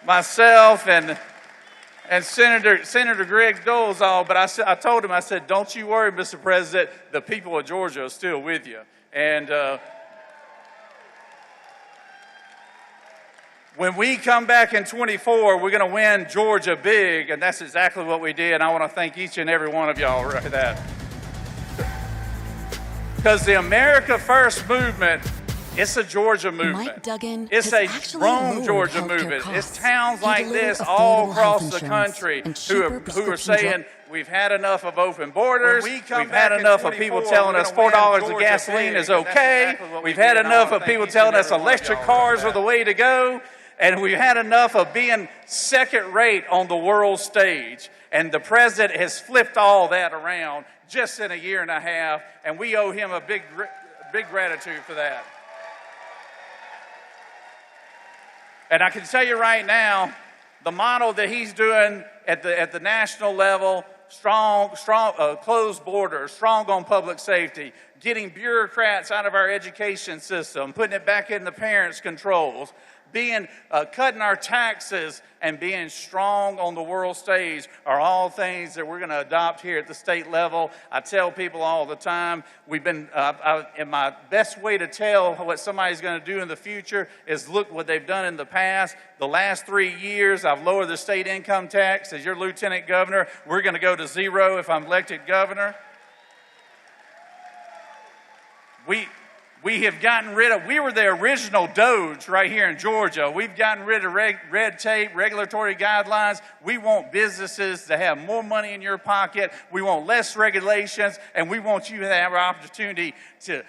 myself and Senator Greg Dolezal, but I told him, I said, don't you worry, Mr. President, the people of Georgia are still with you. And when we come back in 24, we're going to win Georgia big, and that's exactly what we did. And I want to thank each and every one of y'all for that. Because the America First movement, it's a Georgia movement. Mike Duggan it's a Rome, Georgia movement. It's towns like this all across the country who are saying, we've had enough of open borders. We've had enough of people telling us $4 of gasoline is okay. We've had enough of people telling us electric cars are the way to go. And we've had enough of being second rate on the world stage. And the president has flipped all that around just in a year and a half. And we owe him a big gratitude for that. And I can tell you right now, the model that he's doing at the national level, strong, closed borders, strong on public safety, getting bureaucrats out of our education system, putting it back in the parents' controls, cutting our taxes and being strong on the world stage are all things that we're going to adopt here at the state level. I tell people all the time, and my best way to tell what somebody's going to do in the future is look what they've done in the past. The last 3 years, I've lowered the state income tax. As your lieutenant governor, we're going to go to zero if I'm elected governor. We have gotten rid of, we were the original Doge right here in Georgia. We've gotten rid of red tape, regulatory guidelines. We want businesses to have more money in your pocket. We want less regulations, and we want you to have an opportunity to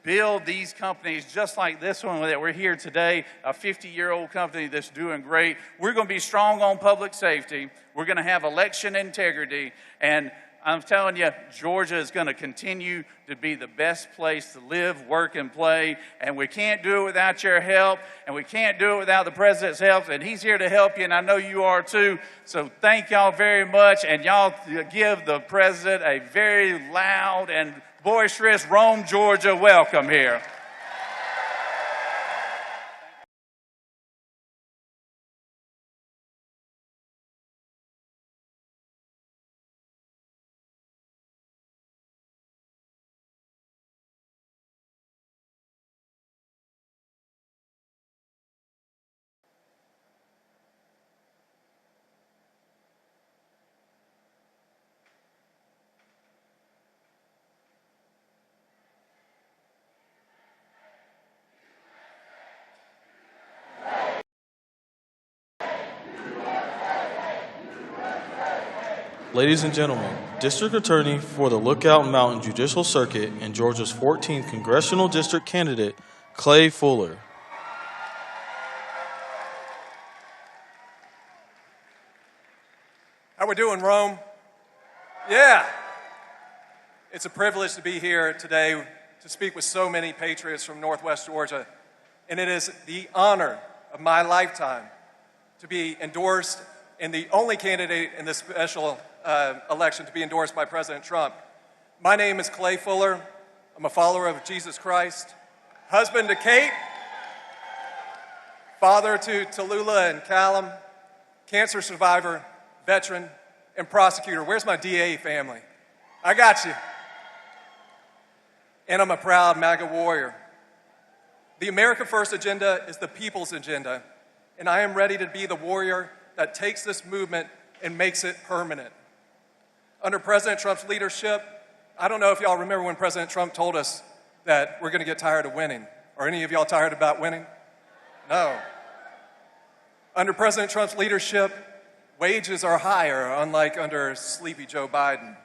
build these companies just like this one that we're here today, a 50-year-old company that's doing great. We're going to be strong on public safety. We're going to have election integrity, and I'm telling you, Georgia is going to continue to be the best place to live, work, and play. And we can't do it without your help, and we can't do it without the president's help. And he's here to help you, and I know you are too. So thank y'all very much, and y'all give the president a very loud and boisterous Rome, Georgia welcome here. Ladies and gentlemen, District Attorney for the Lookout Mountain Judicial Circuit and Georgia's 14th Congressional District candidate, Clay Fuller. How we doing, Rome? Yeah. It's a privilege to be here today to speak with so many patriots from Northwest Georgia, and it is the honor of my lifetime to be endorsed and the only candidate in this special election to be endorsed by President Trump. My name is Clay Fuller. I'm a follower of Jesus Christ, husband to Kate, father to Tallulah and Callum, cancer survivor, veteran, and prosecutor. Where's my DA family? I got you. And I'm a proud MAGA warrior. The America First agenda is the people's agenda, and I am ready to be the warrior that takes this movement and makes it permanent. Under President Trump's leadership, I don't know if y'all remember when President Trump told us that we're going to get tired of winning. Are any of y'all tired about winning? No. Under President Trump's leadership, wages are higher, unlike under sleepy Joe Biden.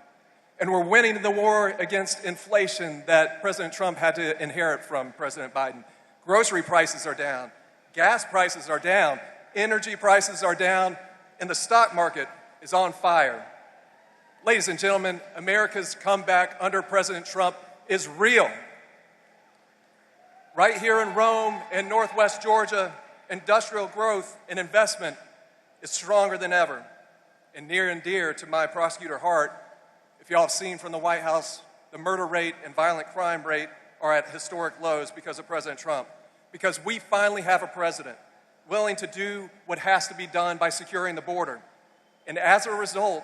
And we're winning the war against inflation that President Trump had to inherit from President Biden. Grocery prices are down, gas prices are down, energy prices are down, and the stock market is on fire. Ladies and gentlemen, America's comeback under President Trump is real. Right here in Rome and Northwest Georgia, industrial growth and investment is stronger than ever. And near and dear to my prosecutor heart, if y'all have seen from the White House, the murder rate and violent crime rate are at historic lows because of President Trump. Because we finally have a president willing to do what has to be done by securing the border. And as a result,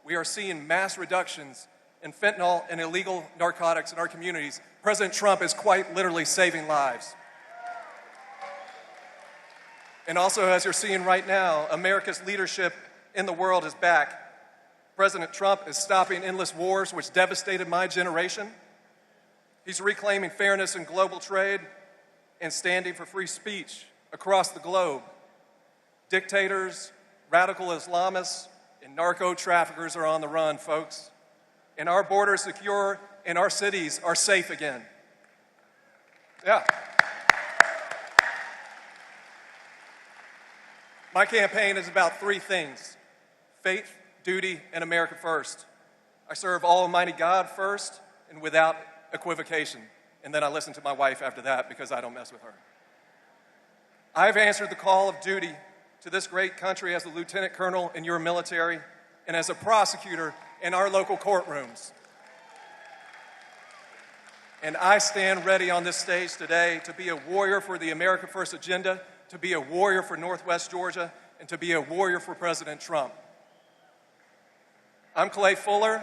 we are seeing mass reductions in fentanyl and illegal narcotics in our communities. President Trump is quite literally saving lives. And also, as you're seeing right now, America's leadership in the world is back. President Trump is stopping endless wars, which devastated my generation. He's reclaiming fairness in global trade and standing for free speech across the globe. Dictators, radical Islamists, and narco traffickers are on the run, folks. And our borders secure and our cities are safe again. Yeah. My campaign is about three things: faith, duty, and America first. I serve Almighty God first and without equivocation. And then I listen to my wife after that because I don't mess with her. I've answered the call of duty to this great country as a lieutenant colonel in your military and as a prosecutor in our local courtrooms. And I stand ready on this stage today to be a warrior for the America First agenda, to be a warrior for Northwest Georgia, and to be a warrior for President Trump. I'm Clay Fuller,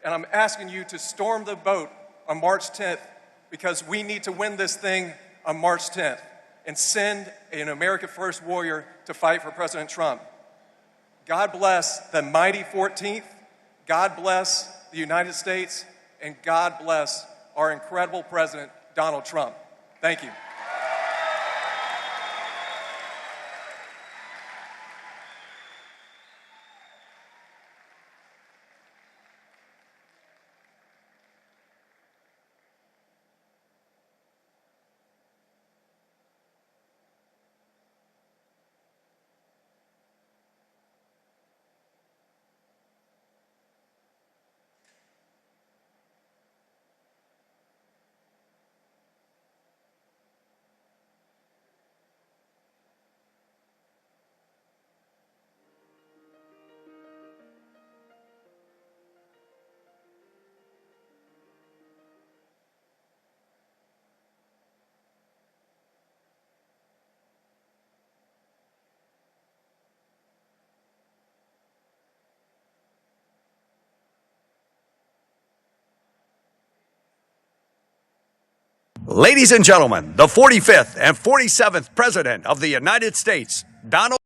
and I'm asking you to storm the vote on March 10th because we need to win this thing on March 10th and send an America First warrior to fight for President Trump. God bless the mighty 14th, God bless the United States, and God bless our incredible President, Donald Trump. Thank you. Ladies and gentlemen, the 45th and 47th President of the United States, Donald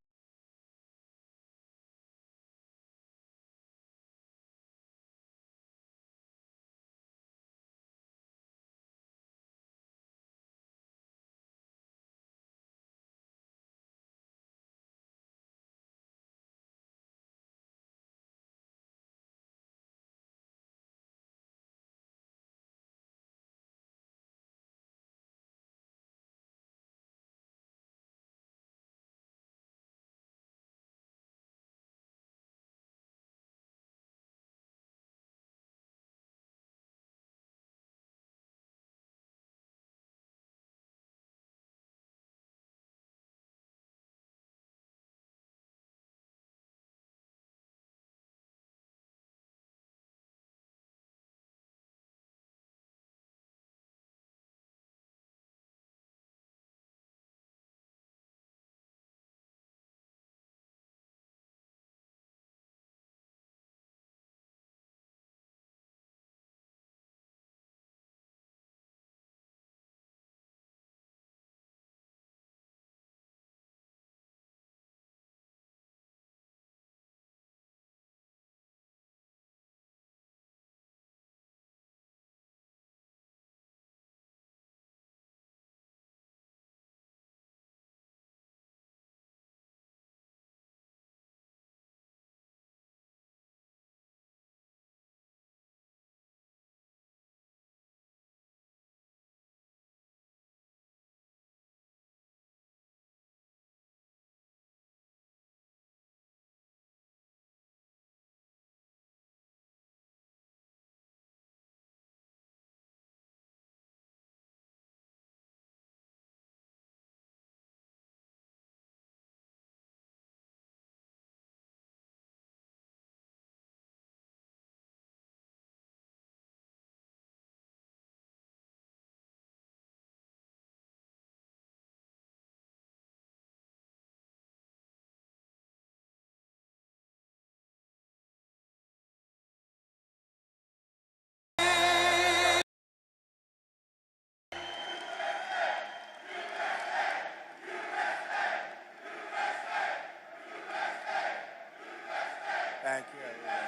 Thank you, everybody.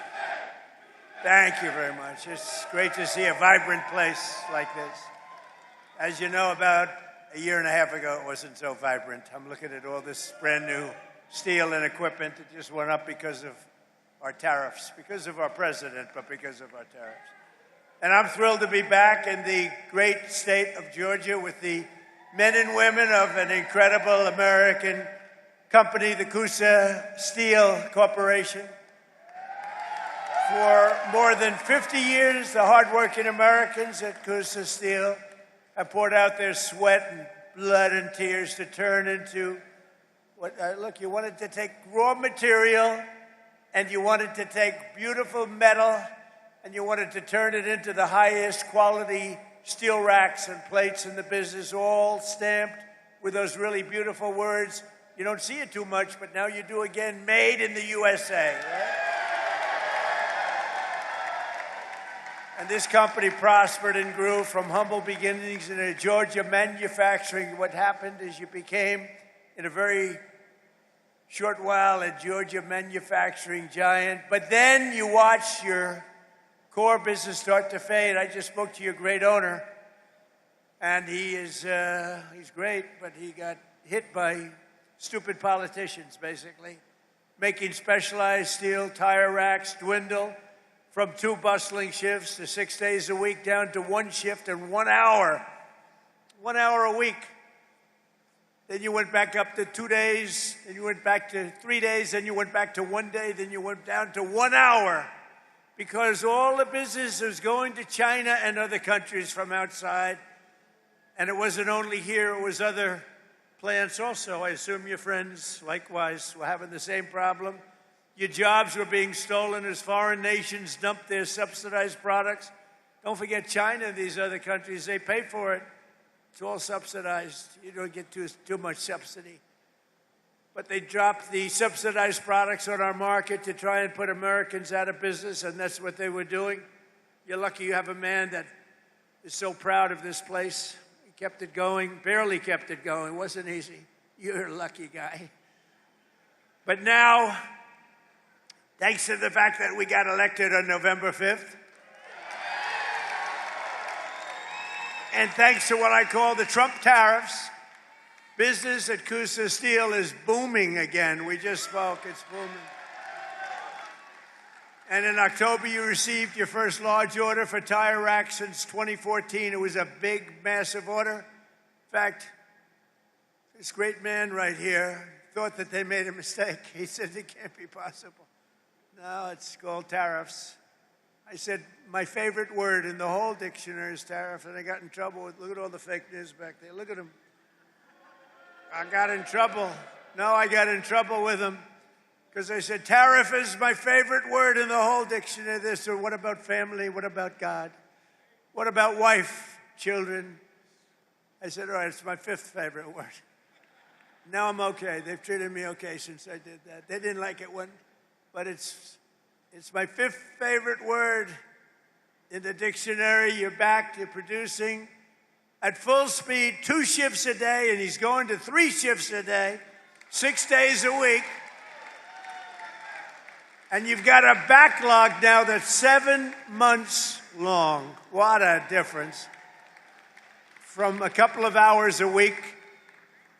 Thank you very much. It's great to see a vibrant place like this. As you know, about a year and a half ago, it wasn't so vibrant. I'm looking at all this brand new steel and equipment that just went up because of our tariffs, because of our president, but because of our tariffs. And I'm thrilled to be back in the great state of Georgia with the men and women of an incredible American company, the Coosa Steel Corporation. For more than 50 years, the hardworking Americans at Coosa Steel have poured out their sweat and blood and tears to turn into what, look, you wanted to take raw material and you wanted to take beautiful metal and you wanted to turn it into the highest quality steel racks and plates in the business, all stamped with those really beautiful words. You don't see it too much, but now you do again, made in the USA. Right? And this company prospered and grew from humble beginnings in a Georgia manufacturing. What happened is you became, in a very short while, a Georgia manufacturing giant. But then you watched your core business start to fade. I just spoke to your great owner, and he's great, but he got hit by stupid politicians, basically, making specialized steel tire racks dwindle from 2 bustling shifts to 6 days a week down to 1 shift and 1 hour. 1 hour a week. Then you went back up to 2 days, then you went back to 3 days, then you went back to 1 day, then you went down to 1 hour. Because all the business was going to China and other countries from outside. And it wasn't only here, it was other plants also. I assume your friends, likewise, were having the same problem. Your jobs were being stolen as foreign nations dumped their subsidized products. Don't forget China and these other countries, they pay for it. It's all subsidized. You don't get too much subsidy. But they dropped the subsidized products on our market to try and put Americans out of business, and that's what they were doing. You're lucky you have a man that is so proud of this place. He kept it going, barely kept it going. It wasn't easy. You're a lucky guy. But now, thanks to the fact that we got elected on November 5th, and thanks to what I call the Trump tariffs, business at Coosa Steel is booming again. We just spoke, it's booming. And in October, you received your first large order for tire racks since 2014. It was a big, massive order. In fact, this great man right here thought that they made a mistake. He said it can't be possible. No, it's called tariffs. I said, my favorite word in the whole dictionary is tariff, and I got in trouble with, look at all the fake news back there. Look at them. I got in trouble. No, I got in trouble with them because I said, tariff is my favorite word in the whole dictionary. They said, what about family? What about God? What about wife, children? I said, all right, it's my 5th favorite word. Now I'm okay. They've treated me okay since I did that. They didn't like it when, but it's my 5th favorite word in the dictionary. You're back, you're producing at full speed, 2 shifts a day, and he's going to 3 shifts a day, 6 days a week. And you've got a backlog now that's 7 months long. What a difference. From a couple of hours a week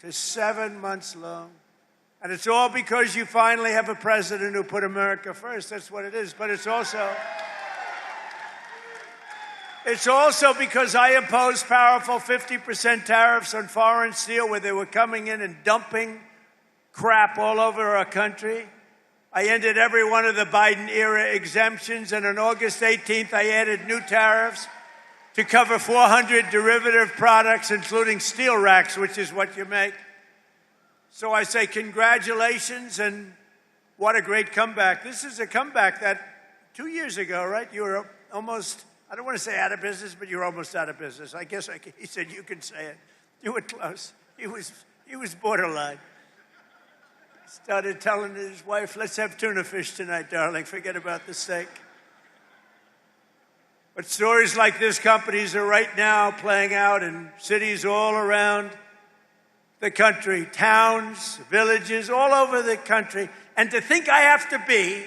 to 7 months long. And it's all because you finally have a president who put America first. That's what it is. But it's also because I imposed powerful 50% tariffs on foreign steel where they were coming in and dumping crap all over our country. I ended every one of the Biden-era exemptions, and on August 18th, I added new tariffs to cover 400 derivative products, including steel racks, which is what you make. So I say congratulations, and what a great comeback. This is a comeback that 2 years ago, right, you were almost, I don't want to say out of business, but you're almost out of business. I guess he said you can say it. You were close. He was borderline. Started telling his wife, let's have tuna fish tonight, darling. Forget about the steak. But stories like this companies are right now playing out in cities all around the country, towns, villages, all over the country. And to think I have to be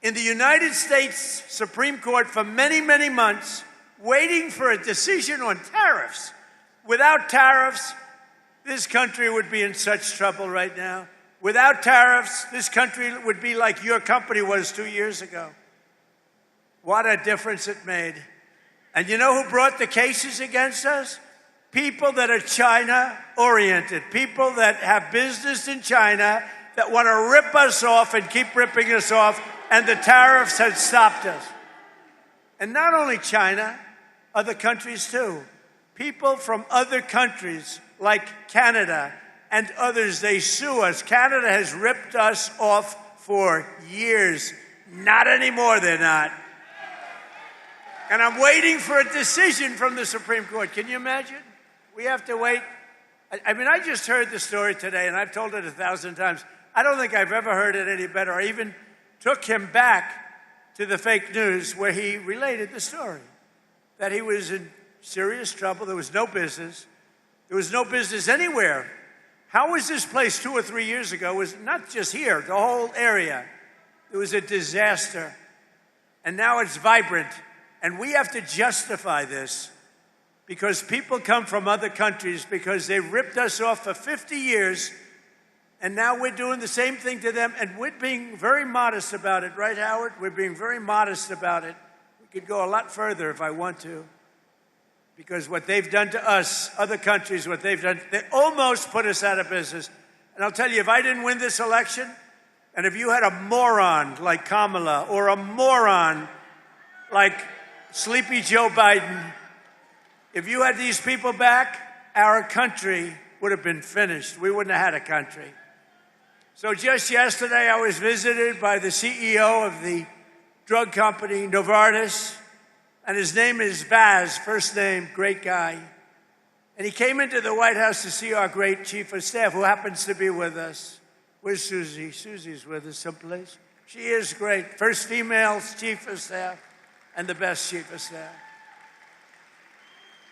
in the United States Supreme Court for many, many months, waiting for a decision on tariffs. Without tariffs, this country would be in such trouble right now. Without tariffs, this country would be like your company was 2 years ago. What a difference it made. And you know who brought the cases against us? People that are China-oriented, people that have business in China that want to rip us off and keep ripping us off, and the tariffs had stopped us. And not only China, other countries too. People from other countries like Canada and others, they sue us. Canada has ripped us off for years. Not anymore, they're not. And I'm waiting for a decision from the Supreme Court. Can you imagine? We have to wait. I mean, I just heard the story today, and I've told it 1,000 times. I don't think I've ever heard it any better. I even took him back to the fake news where he related the story, that he was in serious trouble. There was no business. There was no business anywhere. How was this place 2 or 3 years ago? It was not just here, the whole area. It was a disaster. And now it's vibrant. And we have to justify this because people come from other countries because they ripped us off for 50 years, and now we're doing the same thing to them, and we're being very modest about it, right, Howard? We're being very modest about it. We could go a lot further if I want to, because what they've done to us, other countries, what they've done, they almost put us out of business. And I'll tell you, if I didn't win this election, and if you had a moron like Kamala or a moron like Sleepy Joe Biden, if you had these people back, our country would have been finished. We wouldn't have had a country. So just yesterday, I was visited by the CEO of the drug company, Novartis, and his name is Baz, first name, great guy. And he came into the White House to see our great chief of staff, who happens to be with us. Where's Susie? Susie's with us someplace. She is great. First female chief of staff and the best chief of staff.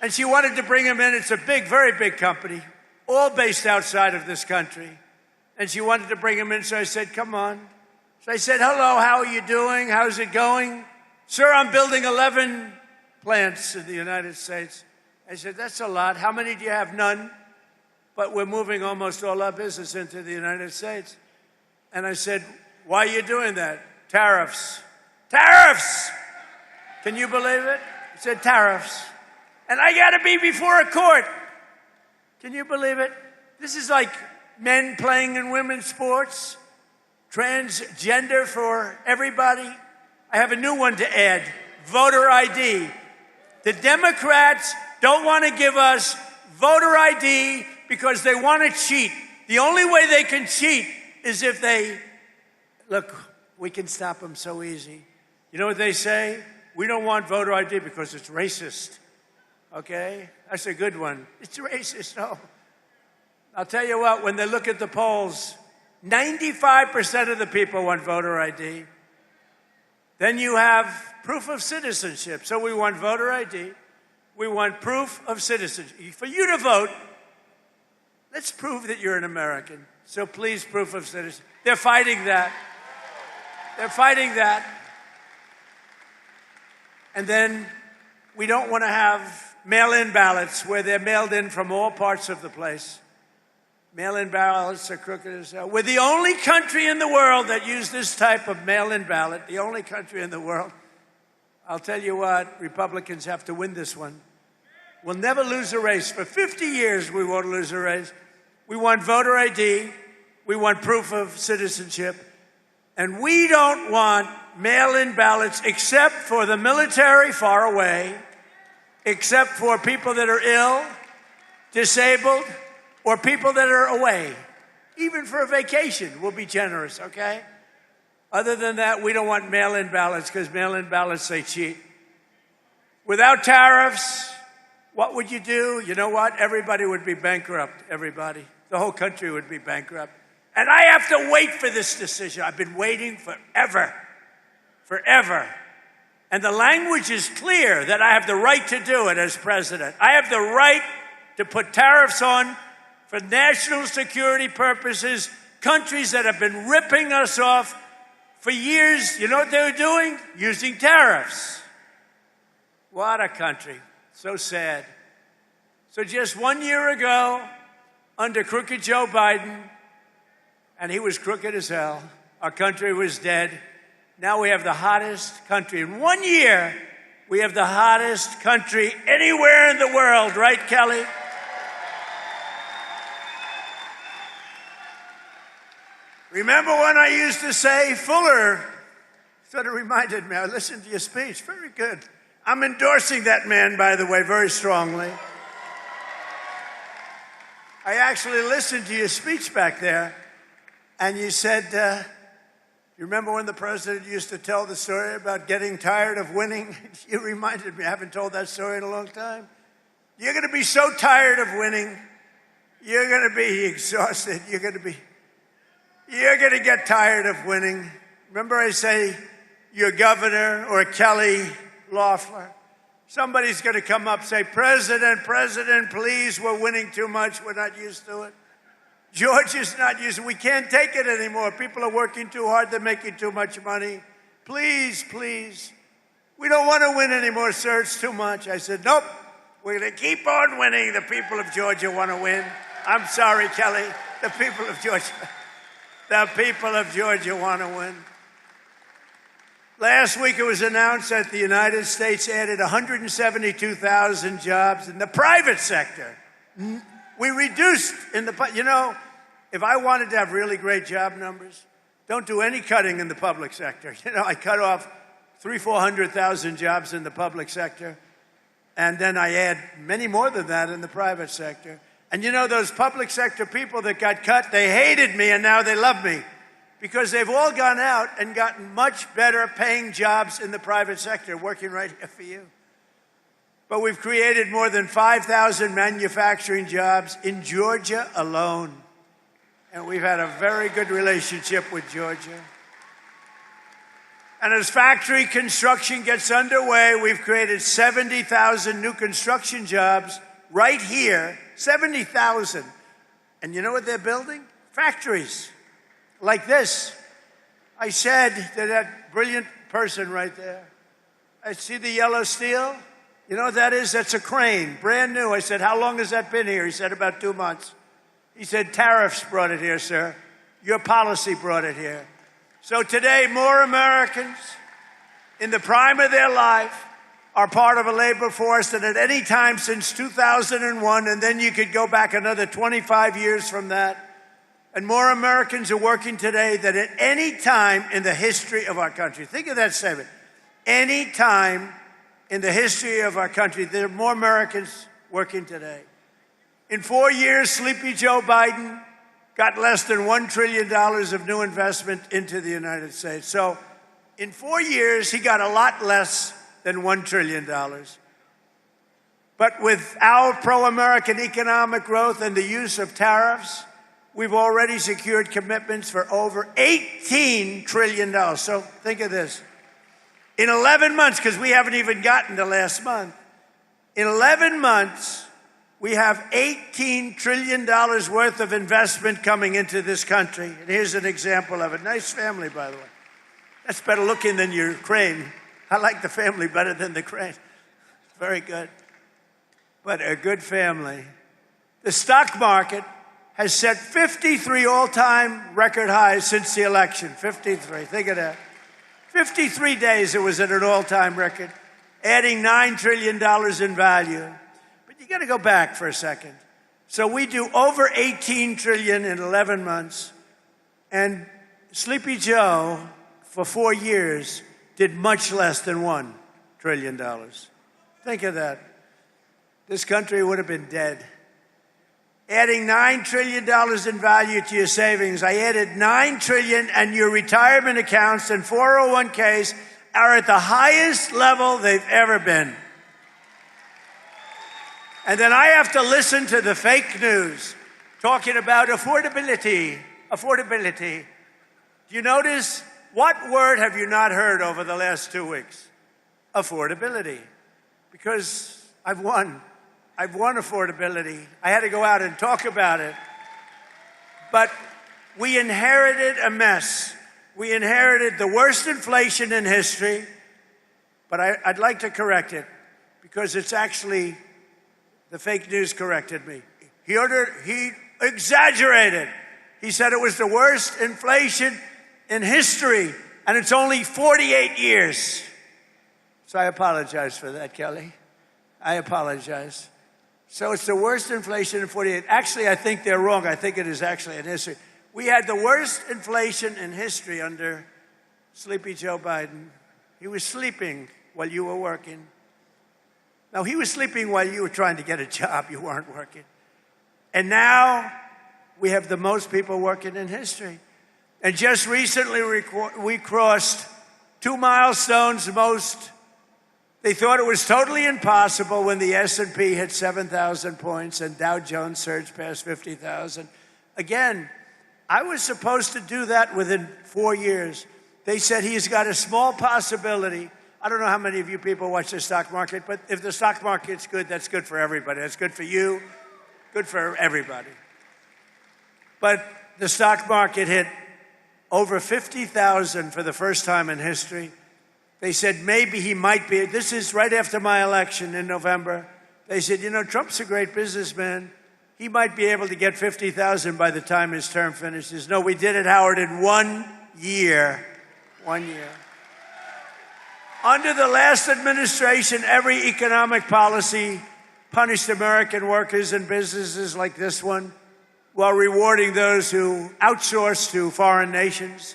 And she wanted to bring him in. It's a big, very big company, all based outside of this country. And she wanted to bring him in, so I said, come on. So I said, hello, how are you doing? How's it going? Sir, I'm building 11 plants in the United States. I said, that's a lot. How many do you have? None. But we're moving almost all our business into the United States. And I said, why are you doing that? Tariffs. Tariffs! Can you believe it? He said, tariffs. And I got to be before a court. Can you believe it? This is like men playing in women's sports, transgender for everybody. I have a new one to add, voter ID. The Democrats don't want to give us voter ID because they want to cheat. The only way they can cheat is if they, look, we can stop them so easy. You know what they say? We don't want voter ID because it's racist. Okay? That's a good one. It's racist, no. I'll tell you what, when they look at the polls, 95% of the people want voter ID. Then you have proof of citizenship. So we want voter ID. We want proof of citizenship. For you to vote, let's prove that you're an American. So please, proof of citizenship. They're fighting that. They're fighting that. And then we don't want to have mail-in ballots where they're mailed in from all parts of the place. Mail-in ballots are crooked as hell. We're the only country in the world that use this type of mail-in ballot, the only country in the world. I'll tell you what, Republicans have to win this one. We'll never lose a race. For 50 years, we won't lose a race. We want voter ID. We want proof of citizenship. And we don't want mail-in ballots except for the military far away, except for people that are ill, disabled, or people that are away. Even for a vacation, we'll be generous, okay? Other than that, we don't want mail-in ballots because mail-in ballots, they cheat. Without tariffs, what would you do? You know what? Everybody would be bankrupt, everybody. The whole country would be bankrupt. And I have to wait for this decision. I've been waiting forever. And the language is clear that I have the right to do it as president. I have the right to put tariffs on for national security purposes, countries that have been ripping us off For years, you know what they were doing? Using tariffs. What a country. So sad. So just 1 year ago, under crooked Joe Biden, and he was crooked as hell, our country was dead. Now we have the hottest country. In 1 year, we have the hottest country anywhere in the world, right, Kelly? Remember when I used to say, Fuller, sort of reminded me, I listened to your speech, very good. I'm endorsing that man, by the way, very strongly. I actually listened to your speech back there, and you said, you remember when the president used to tell the story about getting tired of winning? You reminded me, I haven't told that story in a long time. You're going to be so tired of winning, you're going to be exhausted, you're going to get tired of winning. Remember I say, your governor or Kelly Loeffler, somebody's going to come up and say, President, please, we're winning too much. We're not used to it. George is not used to it. We can't take it anymore. People are working too hard. They're making too much money. Please. We don't want to win anymore, sir. It's too much. I said, nope. We're going to keep on winning. The people of Georgia want to win. I'm sorry, Kelly. The people of Georgia want to win. Last week it was announced that the United States added 172,000 jobs in the private sector. We reduced if I wanted to have really great job numbers, don't do any cutting in the public sector. I cut off 400,000 jobs in the public sector, and then I add many more than that in the private sector. And those public sector people that got cut, they hated me, and now they love me. Because they've all gone out and gotten much better paying jobs in the private sector, working right here for you. But we've created more than 5,000 manufacturing jobs in Georgia alone. And we've had a very good relationship with Georgia. And as factory construction gets underway, we've created 70,000 new construction jobs right here, 70,000. And you know what they're building? Factories. Like this. I said to that brilliant person right there, I see the yellow steel. You know what that is? That's a crane, brand new. I said, how long has that been here? He said, about 2 months. He said, tariffs brought it here, sir. Your policy brought it here. So today, more Americans in the prime of their life are part of a labor force than at any time since 2001, and then you could go back another 25 years from that. And more Americans are working today than at any time in the history of our country. Think of that statement. Any time in the history of our country, there are more Americans working today. In 4 years, Sleepy Joe Biden got less than $1 trillion of new investment into the United States. So in 4 years, he got a lot less than $1 trillion. But with our pro-American economic growth and the use of tariffs, we've already secured commitments for over $18 trillion. So think of this. In 11 months, because we haven't even gotten to last month, in 11 months, we have $18 trillion worth of investment coming into this country. And here's an example of it. Nice family, by the way. That's better looking than your crane. I like the family better than the crane. Very good. But a good family. The stock market has set 53 all-time record highs since the election. 53, think of that. 53 days it was at an all-time record, adding $9 trillion in value. But you got to go back for a second. So we do over 18 trillion in 11 months, and Sleepy Joe, for 4 years, did much less than $1 trillion. Think of that. This country would have been dead. Adding $9 trillion in value to your savings. I added $9 trillion, and your retirement accounts and 401ks are at the highest level they've ever been. And then I have to listen to the fake news talking about affordability. Affordability. Do you notice? What word have you not heard over the last 2 weeks? Affordability. Because I've won affordability. I had to go out and talk about it. But we inherited a mess. We inherited the worst inflation in history, but I'd like to correct it because it's actually, the fake news corrected me. He exaggerated. He said it was the worst inflation in history, and it's only 48 years. So I apologize for that, Kelly. I apologize. So it's the worst inflation in 48. Actually, I think they're wrong. I think it is actually in history. We had the worst inflation in history under Sleepy Joe Biden. He was sleeping while you were working. No, he was sleeping while you were trying to get a job. You weren't working. And now we have the most people working in history. And just recently we crossed 2 milestones. They thought it was totally impossible when the S&P hit 7,000 points and Dow Jones surged past 50,000. Again, I was supposed to do that within 4 years. They said he's got a small possibility. I don't know how many of you people watch the stock market, but if the stock market's good, that's good for everybody. That's good for you, good for everybody. But the stock market hit over 50,000 for the first time in history. They said maybe he might be. This is right after my election in November. They said, you know, Trump's a great businessman. He might be able to get 50,000 by the time his term finishes. No, we did it, Howard, in 1 year. 1 year. Under the last administration, every economic policy punished American workers and businesses like this one while rewarding those who outsource to foreign nations.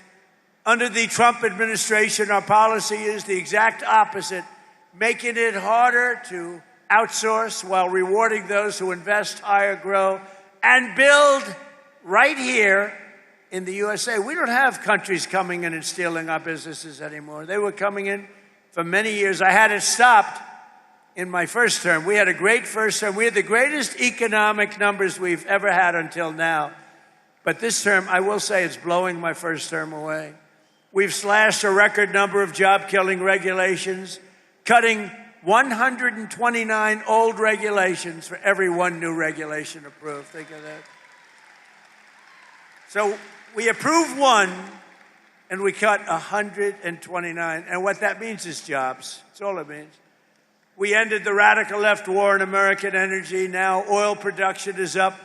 Under the Trump administration, our policy is the exact opposite, making it harder to outsource while rewarding those who invest, hire, grow, and build right here in the USA. We don't have countries coming in and stealing our businesses anymore. They were coming in for many years. I had it stopped in my first term. We had a great first term. We had the greatest economic numbers we've ever had until now. But this term, I will say, it's blowing my first term away. We've slashed a record number of job-killing regulations, cutting 129 old regulations for every one new regulation approved. Think of that. So we approve one, and we cut 129. And what that means is jobs. That's all it means. We ended the radical left war in American energy. Now oil production is up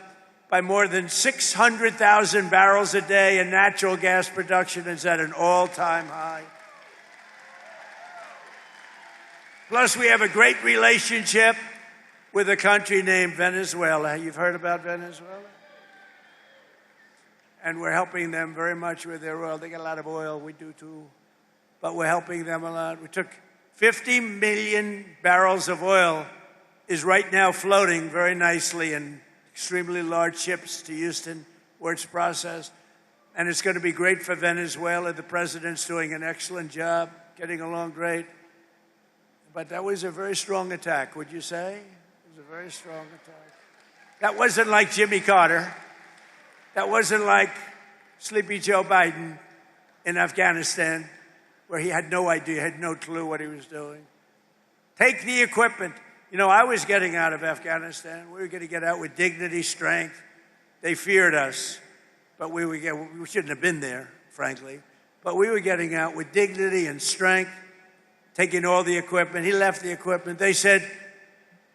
by more than 600,000 barrels a day, and natural gas production is at an all-time high. Plus, we have a great relationship with a country named Venezuela. You've heard about Venezuela? And we're helping them very much with their oil. They get a lot of oil. We do too. But we're helping them a lot. We took 50 million barrels of oil is right now floating very nicely in extremely large ships to Houston where it's processed. And it's going to be great for Venezuela. The president's doing an excellent job, getting along great. But that was a very strong attack, would you say? It was a very strong attack. That wasn't like Jimmy Carter. That wasn't like Sleepy Joe Biden in Afghanistan, where he had no idea, had no clue what he was doing. Take the equipment. You know, I was getting out of Afghanistan. We were going to get out with dignity, strength. They feared us, but we shouldn't have been there, frankly. But we were getting out with dignity and strength, taking all the equipment. He left the equipment. They said,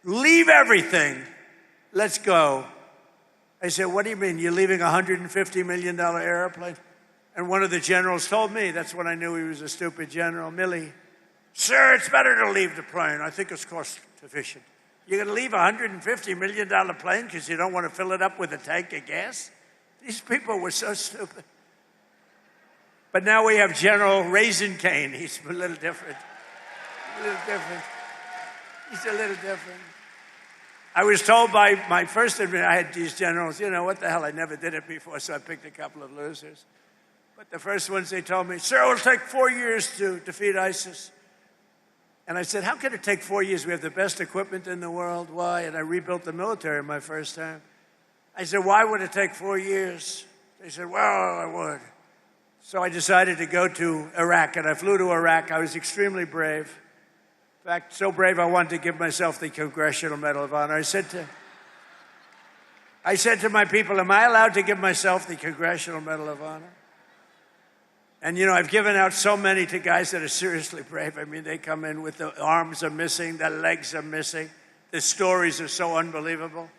leave everything. Let's go. I said, what do you mean? You're leaving a $150 million airplane? And one of the generals told me, that's when I knew he was a stupid general, Milley. Sir, it's better to leave the plane. I think it's cost efficient. You're going to leave a $150 million plane because you don't want to fill it up with a tank of gas? These people were so stupid. But now we have General Raisin Cane. He's a little different. A little different. He's a little different. I was told by my first I had these generals, you know, what the hell, I never did it before, so I picked a couple of losers. But the first ones, they told me, sir, it'll take 4 years to defeat ISIS. And I said, how can it take 4 years? We have the best equipment in the world. Why? And I rebuilt the military my first time. I said, why would it take 4 years? They said, well, I would. So I decided to go to Iraq, and I flew to Iraq. I was extremely brave. In fact, so brave I wanted to give myself the Congressional Medal of Honor. I said to my people, am I allowed to give myself the Congressional Medal of Honor? And, you know, I've given out so many to guys that are seriously brave. I mean, they come in with the arms are missing, the legs are missing. The stories are so unbelievable.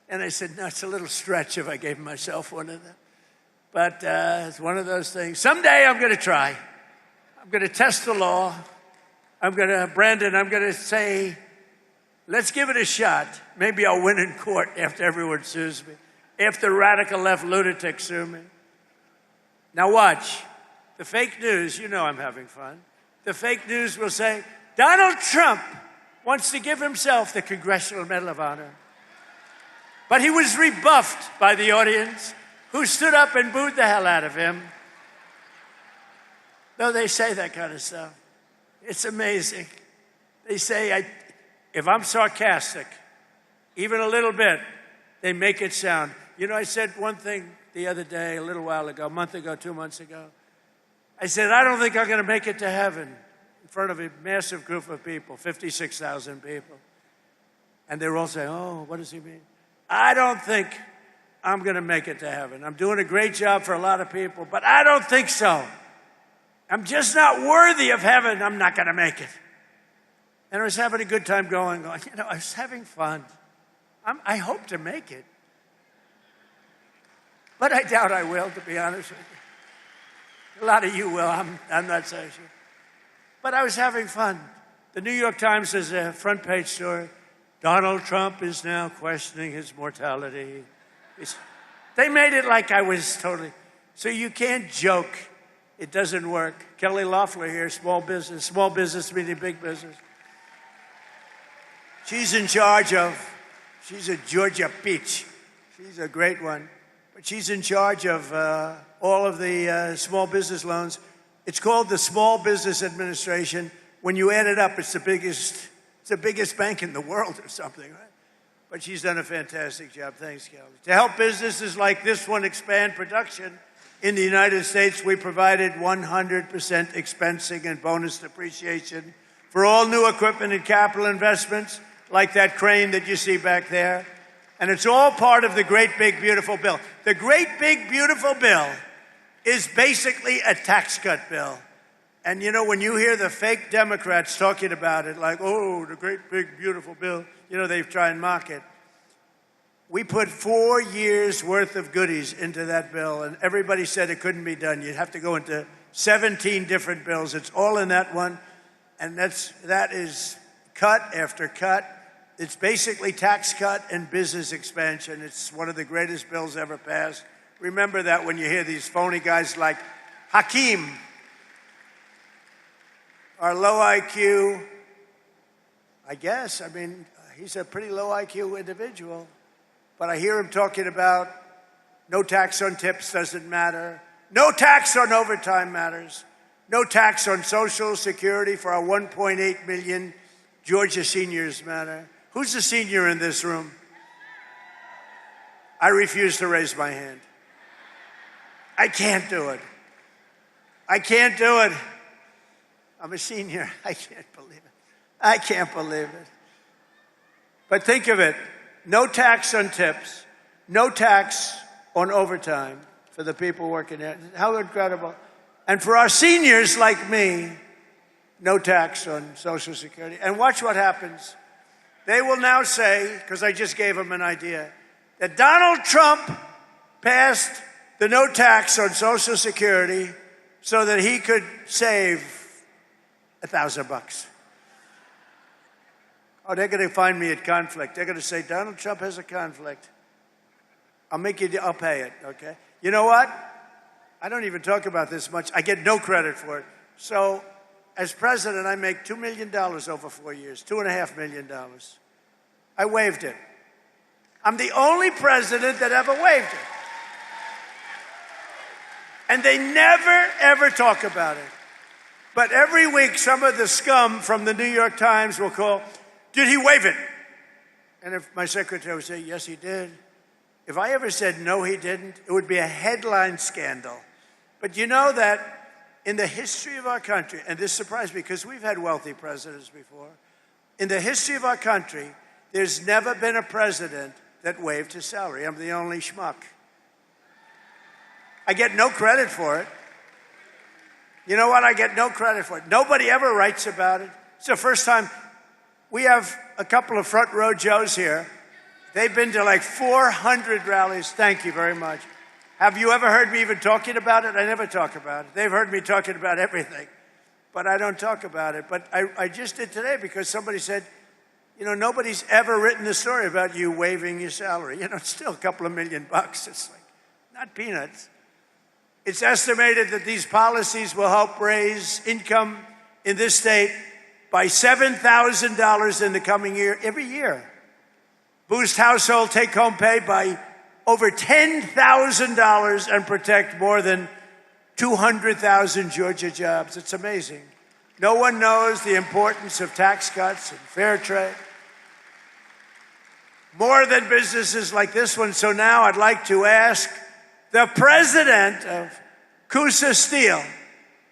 And I said, no, it's a little stretch if I gave myself one of them. But it's one of those things. Someday I'm going to try. I'm going to test the law. Brandon, I'm going to say, let's give it a shot. Maybe I'll win in court after everyone sues me, after radical left lunatics sue me. Now watch. The fake news, you know I'm having fun. The fake news will say, Donald Trump wants to give himself the Congressional Medal of Honor. But he was rebuffed by the audience, who stood up and booed the hell out of him. Though they say that kind of stuff. It's amazing. They say, if I'm sarcastic, even a little bit, they make it sound. You know, I said one thing the other day, a little while ago, a month ago, 2 months ago. I said, I don't think I'm going to make it to heaven in front of a massive group of people, 56,000 people. And they're all saying, oh, what does he mean? I don't think I'm going to make it to heaven. I'm doing a great job for a lot of people, but I don't think so. I'm just not worthy of heaven. I'm not going to make it. And I was having a good time going, you know, I was having fun. I hope to make it. But I doubt I will, to be honest with you. A lot of you will. I'm not so sure. But I was having fun. The New York Times has a front page story. Donald Trump is now questioning his mortality. They made it like I was totally. So you can't joke. It doesn't work. Kelly Loeffler here, small business meaning big business. She's in charge of, she's a Georgia peach. She's a great one. But she's in charge of all of the small business loans. It's called the Small Business Administration. When you add it up, it's the biggest bank in the world or something, right? But she's done a fantastic job. Thanks, Kelly. To help businesses like this one expand production in the United States, we provided 100% expensing and bonus depreciation for all new equipment and capital investments, like that crane that you see back there. And it's all part of the Great Big Beautiful Bill. The Great Big Beautiful Bill is basically a tax cut bill. And you know, when you hear the fake Democrats talking about it, like, oh, the Great Big Beautiful Bill, you know, they try and mock it. We put 4 years worth of goodies into that bill, and everybody said it couldn't be done. You'd have to go into 17 different bills. It's all in that one, and that is cut after cut. It's basically tax cut and business expansion. It's one of the greatest bills ever passed. Remember that when you hear these phony guys like Hakeem, our low IQ, I guess. I mean, he's a pretty low IQ individual. But I hear him talking about no tax on tips doesn't matter. No tax on overtime matters. No tax on Social Security for our 1.8 million Georgia seniors matter. Who's a senior in this room? I refuse to raise my hand. I can't do it. I can't do it. I'm a senior. I can't believe it. I can't believe it. But think of it. No tax on tips. No tax on overtime for the people working there. How incredible. And for our seniors like me, no tax on Social Security. And watch what happens. They will now say, because I just gave them an idea, that Donald Trump passed the no tax on Social Security so that he could save $1,000. Oh, they're going to find me at conflict. They're going to say, Donald Trump has a conflict. I'll pay it, okay? You know what? I don't even talk about this much. I get no credit for it. So, as president, I make $2 million over 4 years, $2.5 million. I waived it. I'm the only president that ever waived it. And they never, ever talk about it. But every week, some of the scum from the New York Times will call, did he waive it? And if my secretary would say, yes, he did. If I ever said, no, he didn't, it would be a headline scandal. But you know that in the history of our country, and this surprised me because we've had wealthy presidents before, in the history of our country, there's never been a president that waived his salary. I'm the only schmuck. I get no credit for it. You know what? I get no credit for it. Nobody ever writes about it. It's the first time. We have a couple of front row Joes here. They've been to like 400 rallies. Thank you very much. Have you ever heard me even talking about it? I never talk about it. They've heard me talking about everything, but I don't talk about it. But I just did today because somebody said, you know, nobody's ever written the story about you waiving your salary. You know, it's still a couple of $1 million. It's like not peanuts. It's estimated that these policies will help raise income in this state by $7,000 in the coming year, every year. Boost household take-home pay by over $10,000 and protect more than 200,000 Georgia jobs. It's amazing. No one knows the importance of tax cuts and fair trade. More than businesses like this one. So now I'd like to ask the president of Coosa Steel,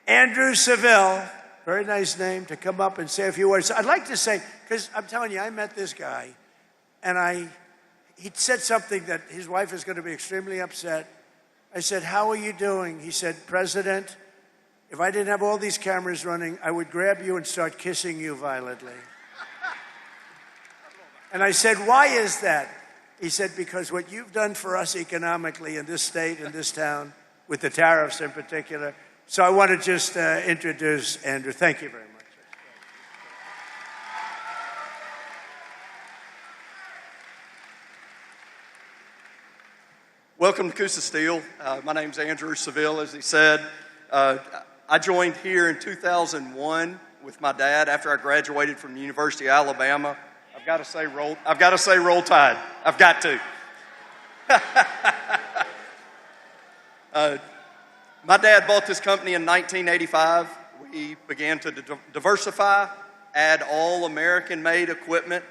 Andrew Seville, very nice name, to come up and say a few words. I'd like to say, because I'm telling you, I met this guy, and he said something that his wife is going to be extremely upset. I said, how are you doing? He said, President, if I didn't have all these cameras running, I would grab you and start kissing you violently. And I said, why is that? He said, because what you've done for us economically in this state, in this town, with the tariffs in particular. So I want to just introduce Andrew. Thank you very much. Welcome to Coosa Steel. My name's Andrew Seville, as he said. I joined here in 2001 with my dad after I graduated from the University of Alabama. I've got to say roll tide. I've got to. My dad bought this company in 1985. We began to diversify, add all American-made equipment.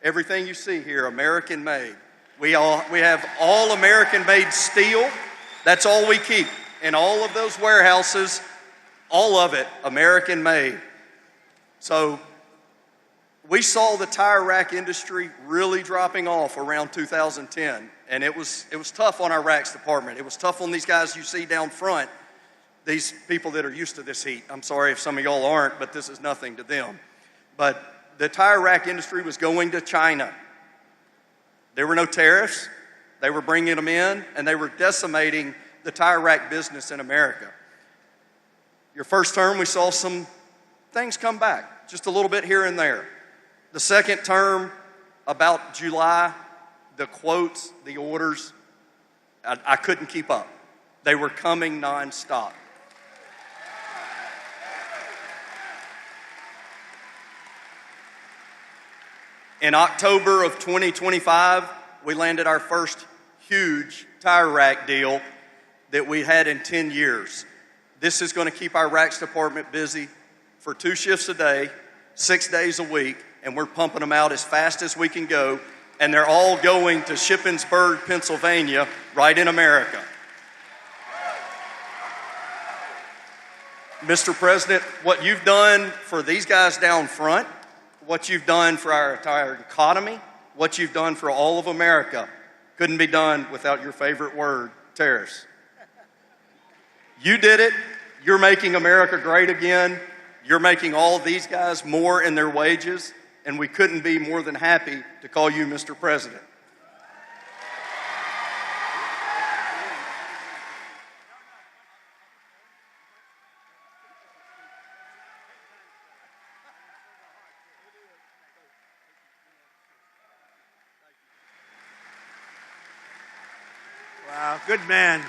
Everything you see here, American-made. We have all American-made steel. That's all we keep. In all of those warehouses, all of it American-made. So we saw the tire rack industry really dropping off around 2010, and it was tough on our racks department. It was tough on these guys you see down front, these people that are used to this heat. I'm sorry if some of y'all aren't, but this is nothing to them. But the tire rack industry was going to China. There were no tariffs. They were bringing them in, and they were decimating the tire rack business in America. Your first term, we saw some things come back, just a little bit here and there. The second term, about July, the quotes, the orders, I couldn't keep up. They were coming nonstop. In October of 2025, we landed our first huge tire rack deal that we had in 10 years. This is going to keep our racks department busy for 2 shifts a day, 6 days a week, and we're pumping them out as fast as we can go, and they're all going to Shippensburg, Pennsylvania, right in America. Mr. President, what you've done for these guys down front, what you've done for our entire economy, what you've done for all of America, couldn't be done without your favorite word, tariffs. You did it. You're making America great again. You're making all of these guys more in their wages, and we couldn't be more than happy to call you Mr. President. Wow, good man.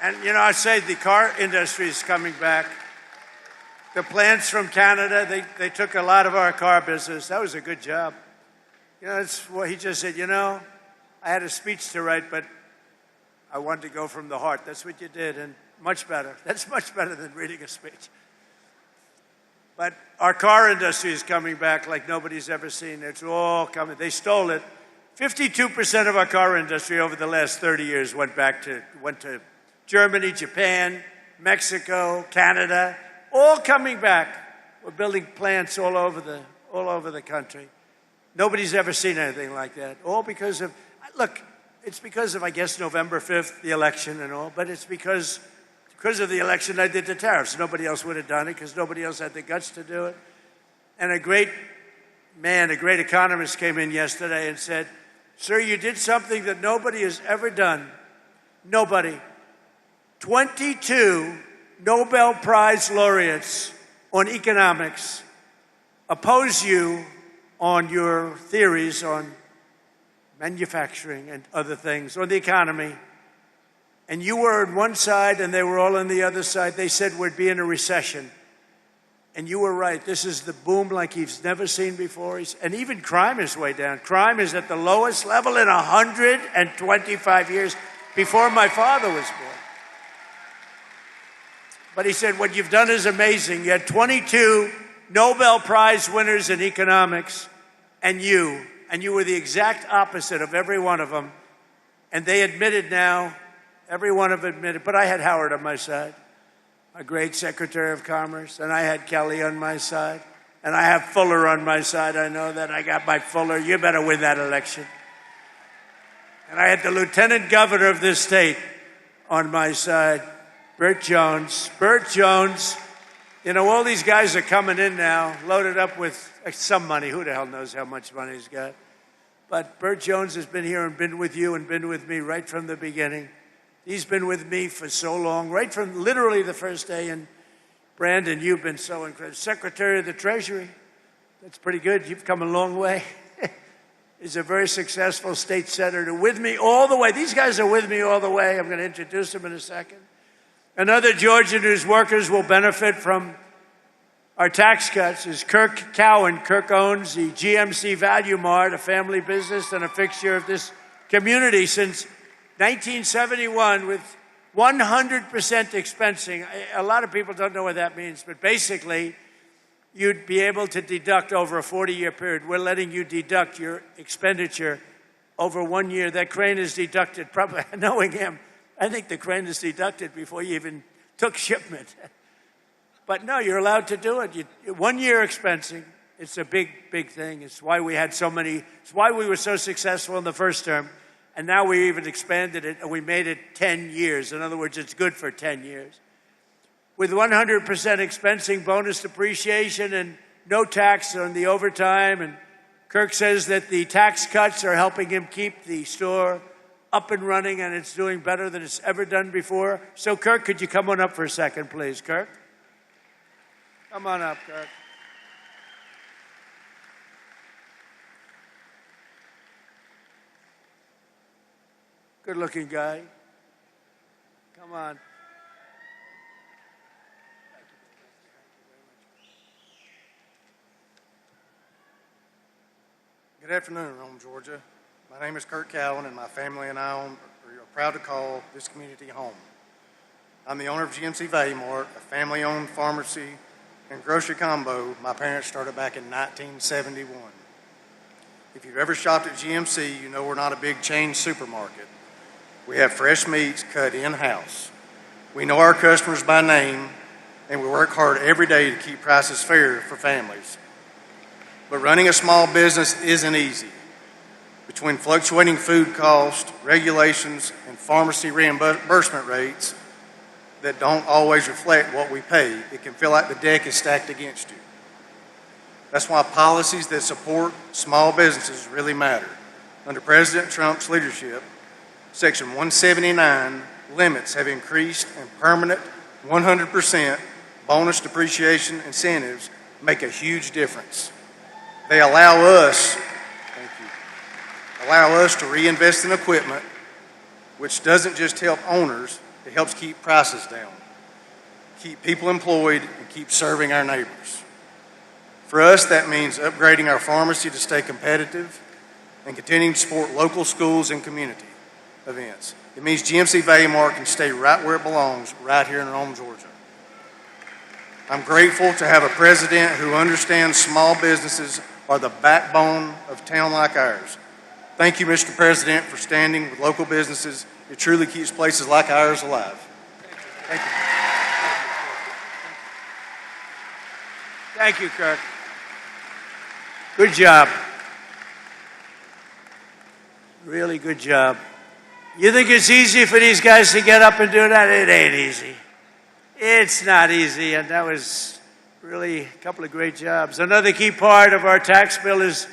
And, you know, I say the car industry is coming back. The plants from Canada, they took a lot of our car business. That was a good job. You know, that's what he just said. You know, I had a speech to write, but I wanted to go from the heart. That's what you did, and much better. That's much better than reading a speech. But our car industry is coming back like nobody's ever seen. It's all coming. They stole it. 52% of our car industry over the last 30 years went to Germany, Japan, Mexico, Canada, all coming back. We're building plants all over the country. Nobody's ever seen anything like that. All because of, look, it's because of, I guess, November 5th, the election and all, but it's because because of the election, I did the tariffs. Nobody else would have done it because nobody else had the guts to do it. And a great man, a great economist came in yesterday and said, sir, you did something that nobody has ever done. Nobody. 22 Nobel Prize laureates on economics oppose you on your theories on manufacturing and other things, on the economy. And you were on one side and they were all on the other side. They said we'd be in a recession. And you were right. This is the boom like he's never seen before. And even crime is way down. Crime is at the lowest level in 125 years before my father was born. But he said, what you've done is amazing. You had 22 Nobel Prize winners in economics, and you were the exact opposite of every one of them. And they admitted now, every one of them admitted, but I had Howard on my side, a great Secretary of Commerce, and I had Kelly on my side, and I have Fuller on my side. I know that. I got my Fuller. You better win that election. And I had the Lieutenant Governor of this state on my side, Burt Jones. Burt Jones, you know, all these guys are coming in now, loaded up with some money. Who the hell knows how much money he's got? But Burt Jones has been here and been with you and been with me right from the beginning. He's been with me for so long, right from literally the first day. And Brandon, you've been so incredible. Secretary of the Treasury, that's pretty good. You've come a long way. He's a very successful state senator with me all the way. These guys are with me all the way. I'm going to introduce them in a second. Another Georgian whose workers will benefit from our tax cuts is Kirk Cowan. Kirk owns the GMC Value Mart, a family business and a fixture of this community since 1971 with 100% expensing. A lot of people don't know what that means, but basically, you'd be able to deduct over a 40-year period. We're letting you deduct your expenditure over 1 year. That Crane is deducted, probably knowing him. I think the Crane is deducted before you even took shipment. But no, you're allowed to do it. 1 year expensing, it's a big, big thing. It's why we had so many, it's why we were so successful in the first term. And now we even expanded it and we made it 10 years. In other words, it's good for 10 years. With 100% expensing, bonus depreciation, and no tax on the overtime. And Kirk says that the tax cuts are helping him keep the store up and running, and it's doing better than it's ever done before. So, Kirk, could you come on up for a second, please? Kirk? Come on up, Kirk. Good-looking guy. Come on. Good afternoon, Rome, Georgia. My name is Kirk Cowan, and my family and I are proud to call this community home. I'm the owner of GMC Value Mart, a family-owned pharmacy and grocery combo my parents started back in 1971. If you've ever shopped at GMC, you know we're not a big chain supermarket. We have fresh meats cut in-house. We know our customers by name, and we work hard every day to keep prices fair for families. But running a small business isn't easy. Between fluctuating food costs, regulations, and pharmacy reimbursement rates that don't always reflect what we pay, it can feel like the deck is stacked against you. That's why policies that support small businesses really matter. Under President Trump's leadership, Section 179 limits have increased, and permanent 100% bonus depreciation incentives make a huge difference. They allow us to reinvest in equipment, which doesn't just help owners, it helps keep prices down, keep people employed, and keep serving our neighbors. For us, that means upgrading our pharmacy to stay competitive and continuing to support local schools and community events. It means GMC Value Mart can stay right where it belongs, right here in Rome, Georgia. I'm grateful to have a president who understands small businesses are the backbone of a town like ours. Thank you, Mr. President, for standing with local businesses. It truly keeps places like ours alive. Thank you. Thank you, Kirk. Good job. Really good job. You think it's easy for these guys to get up and do that? It ain't easy. It's not easy, and that was really a couple of great jobs. Another key part of our tax bill is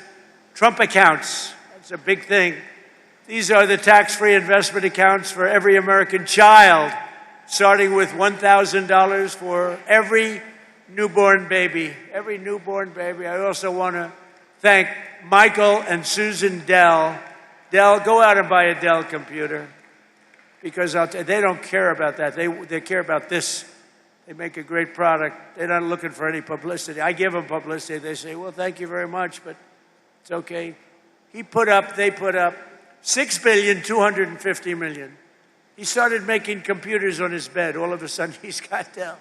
Trump accounts. That's a big thing. These are the tax-free investment accounts for every American child, starting with $1,000 for every newborn baby. Every newborn baby. I also want to thank Michael and Susan Dell. Dell, go out and buy a Dell computer, because they don't care about that. They care about this. They make a great product. They're not looking for any publicity. I give them publicity. They say, well, thank you very much, but it's okay. They put up $6,250,000,000. He started making computers on his bed. All of a sudden, he's got Dell.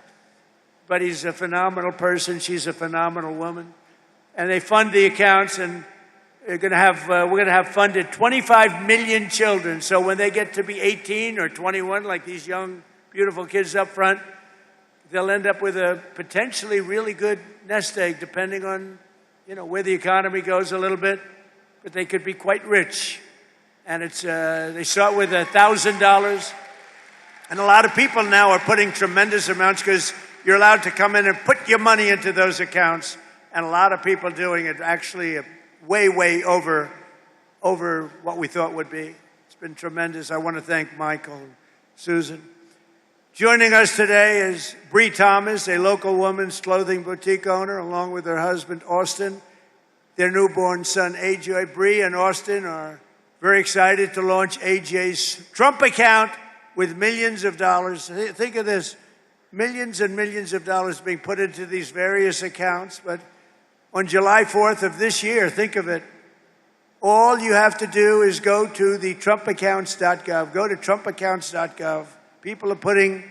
But he's a phenomenal person. She's a phenomenal woman. And they fund the accounts, and we're going to have funded 25 million children. So when they get to be 18 or 21, like these young, beautiful kids up front, they'll end up with a potentially really good nest egg, depending on, where the economy goes a little bit. But they could be quite rich. And they start with $1,000. And a lot of people now are putting tremendous amounts, because you're allowed to come in and put your money into those accounts. And a lot of people doing it actually way, way over what we thought would be. It's been tremendous. I want to thank Michael and Susan. Joining us today is Bree Thomas, a local women's clothing boutique owner, along with her husband, Austin, their newborn son, AJ. Bree and Austin are very excited to launch AJ's Trump account with millions of dollars. Think of this, millions and millions of dollars being put into these various accounts. But on July 4th of this year, think of it, all you have to do is go to the TrumpAccounts.gov. Go to TrumpAccounts.gov. People are putting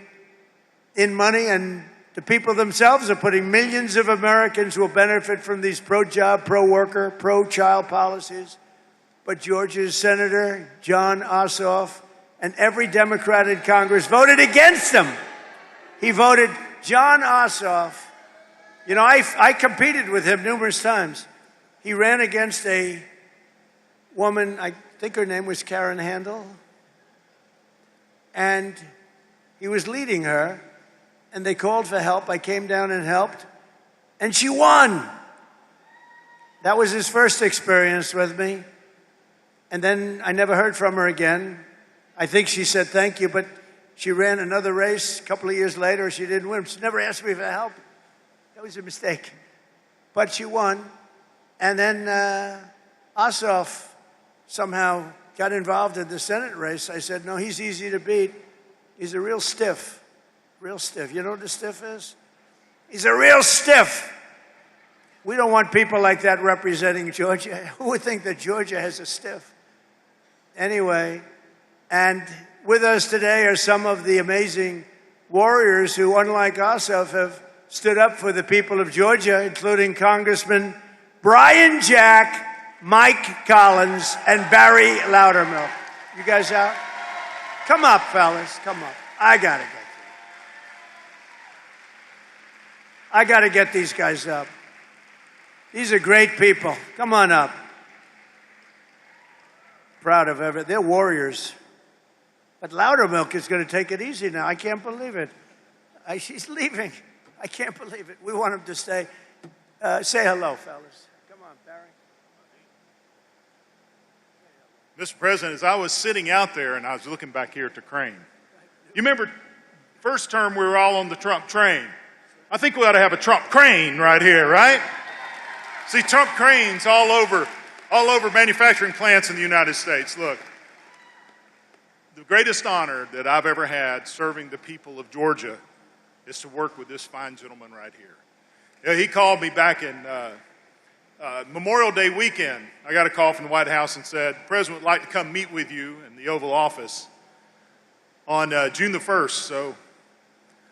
in money, and the people themselves are putting. Millions of Americans will benefit from these pro-job, pro-worker, pro-child policies. But Georgia's Senator Jon Ossoff and every Democrat in Congress voted against them. He voted. Jon Ossoff, I competed with him numerous times. He ran against a woman, I think her name was Karen Handel, and he was leading her, and they called for help. I came down and helped, and she won. That was his first experience with me. And then I never heard from her again. I think she said thank you, but she ran another race a couple of years later. She didn't win. She never asked me for help. That was a mistake. But she won. And then Ossoff somehow got involved in the Senate race. I said, no, he's easy to beat. He's a real stiff. Real stiff. You know what a stiff is? He's a real stiff. We don't want people like that representing Georgia. Who would think that Georgia has a stiff? Anyway, and with us today are some of the amazing warriors who, unlike Ossoff, have stood up for the people of Georgia, including Congressman Brian Jack, Mike Collins, and Barry Loudermilk. You guys out? Come up, fellas. Come up. I got to get these guys up. These are great people. Come on up. Proud of everything. They're warriors. But Loudermilk is going to take it easy now. I can't believe it. She's leaving. I can't believe it. We want him to stay. Say hello, fellas. Come on, Barry. Mr. President, as I was sitting out there and I was looking back here at the crane, you remember first term we were all on the Trump train. I think we ought to have a Trump crane right here, right? See, Trump cranes all over manufacturing plants in the United States. Look, the greatest honor that I've ever had serving the people of Georgia is to work with this fine gentleman right here. He called me back in Memorial Day weekend. I got a call from the White House and said, the President would like to come meet with you in the Oval Office on June the 1st. So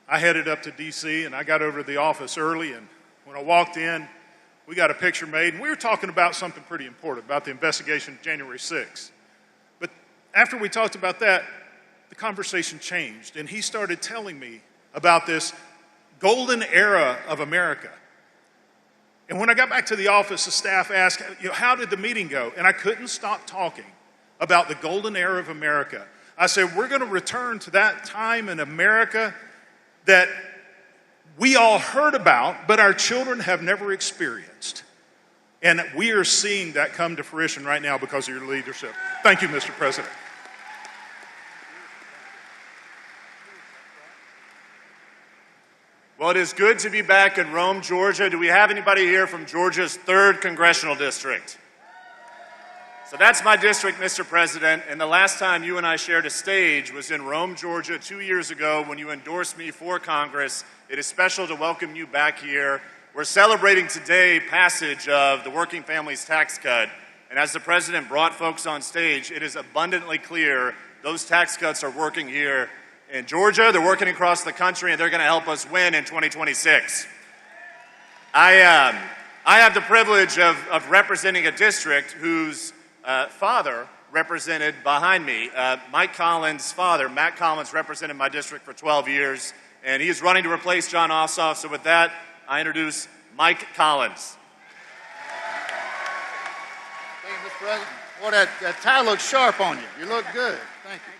I headed up to D.C. and I got over to the office early, and when I walked in, we got a picture made, and we were talking about something pretty important, about the investigation of January 6th. But after we talked about that, the conversation changed, and he started telling me about this golden era of America. And when I got back to the office, the staff asked, how did the meeting go? And I couldn't stop talking about the golden era of America. I said, we're going to return to that time in America that we all heard about, but our children have never experienced. And we are seeing that come to fruition right now because of your leadership. Thank you, Mr. President. Well, it is good to be back in Rome, Georgia. Do we have anybody here from Georgia's 3rd Congressional District? So that's my district, Mr. President, and the last time you and I shared a stage was in Rome, Georgia, 2 years ago when you endorsed me for Congress. It is special to welcome you back here. We're celebrating today passage of the Working Families Tax Cut, and as the President brought folks on stage, it is abundantly clear those tax cuts are working here in Georgia, they're working across the country, and they're going to help us win in 2026. I have the privilege of representing a district whose father represented behind me. Mike Collins' father, Matt Collins, represented my district for 12 years, and he is running to replace John Ossoff. So with that, I introduce Mike Collins. Thank you, Mr. President. Boy, that tie looks sharp on you. You look good. Thank you.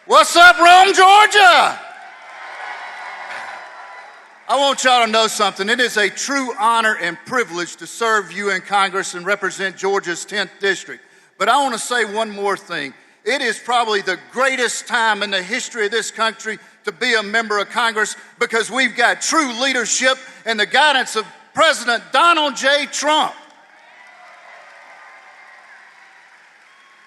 What's up, Rome, Georgia? I want y'all to know something. It is a true honor and privilege to serve you in Congress and represent Georgia's 10th district. But I want to say one more thing. It is probably the greatest time in the history of this country to be a member of Congress because we've got true leadership and the guidance of President Donald J. Trump.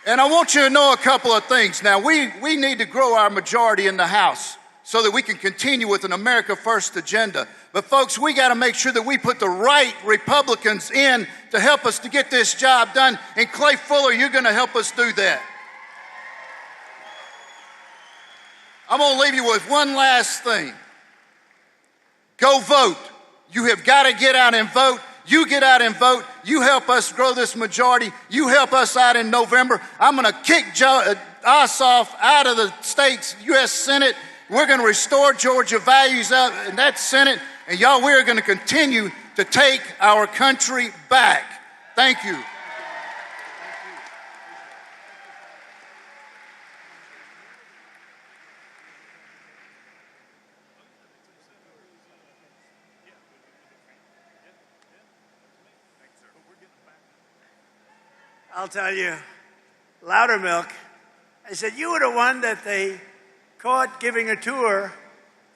And I want you to know a couple of things. Now, we need to grow our majority in the House so that we can continue with an America First agenda. But folks, we got to make sure that we put the right Republicans in to help us to get this job done. And Clay Fuller, you're going to help us do that. I'm going to leave you with one last thing. Go vote. You have got to get out and vote. You get out and vote. You help us grow this majority. You help us out in November. I'm going to kick Ossoff out of the state's U.S. Senate. We're going to restore Georgia values out in that Senate. And y'all, we are going to continue to take our country back. Thank you. I'll tell you, Loudermilk, I said, you were the one that they caught giving a tour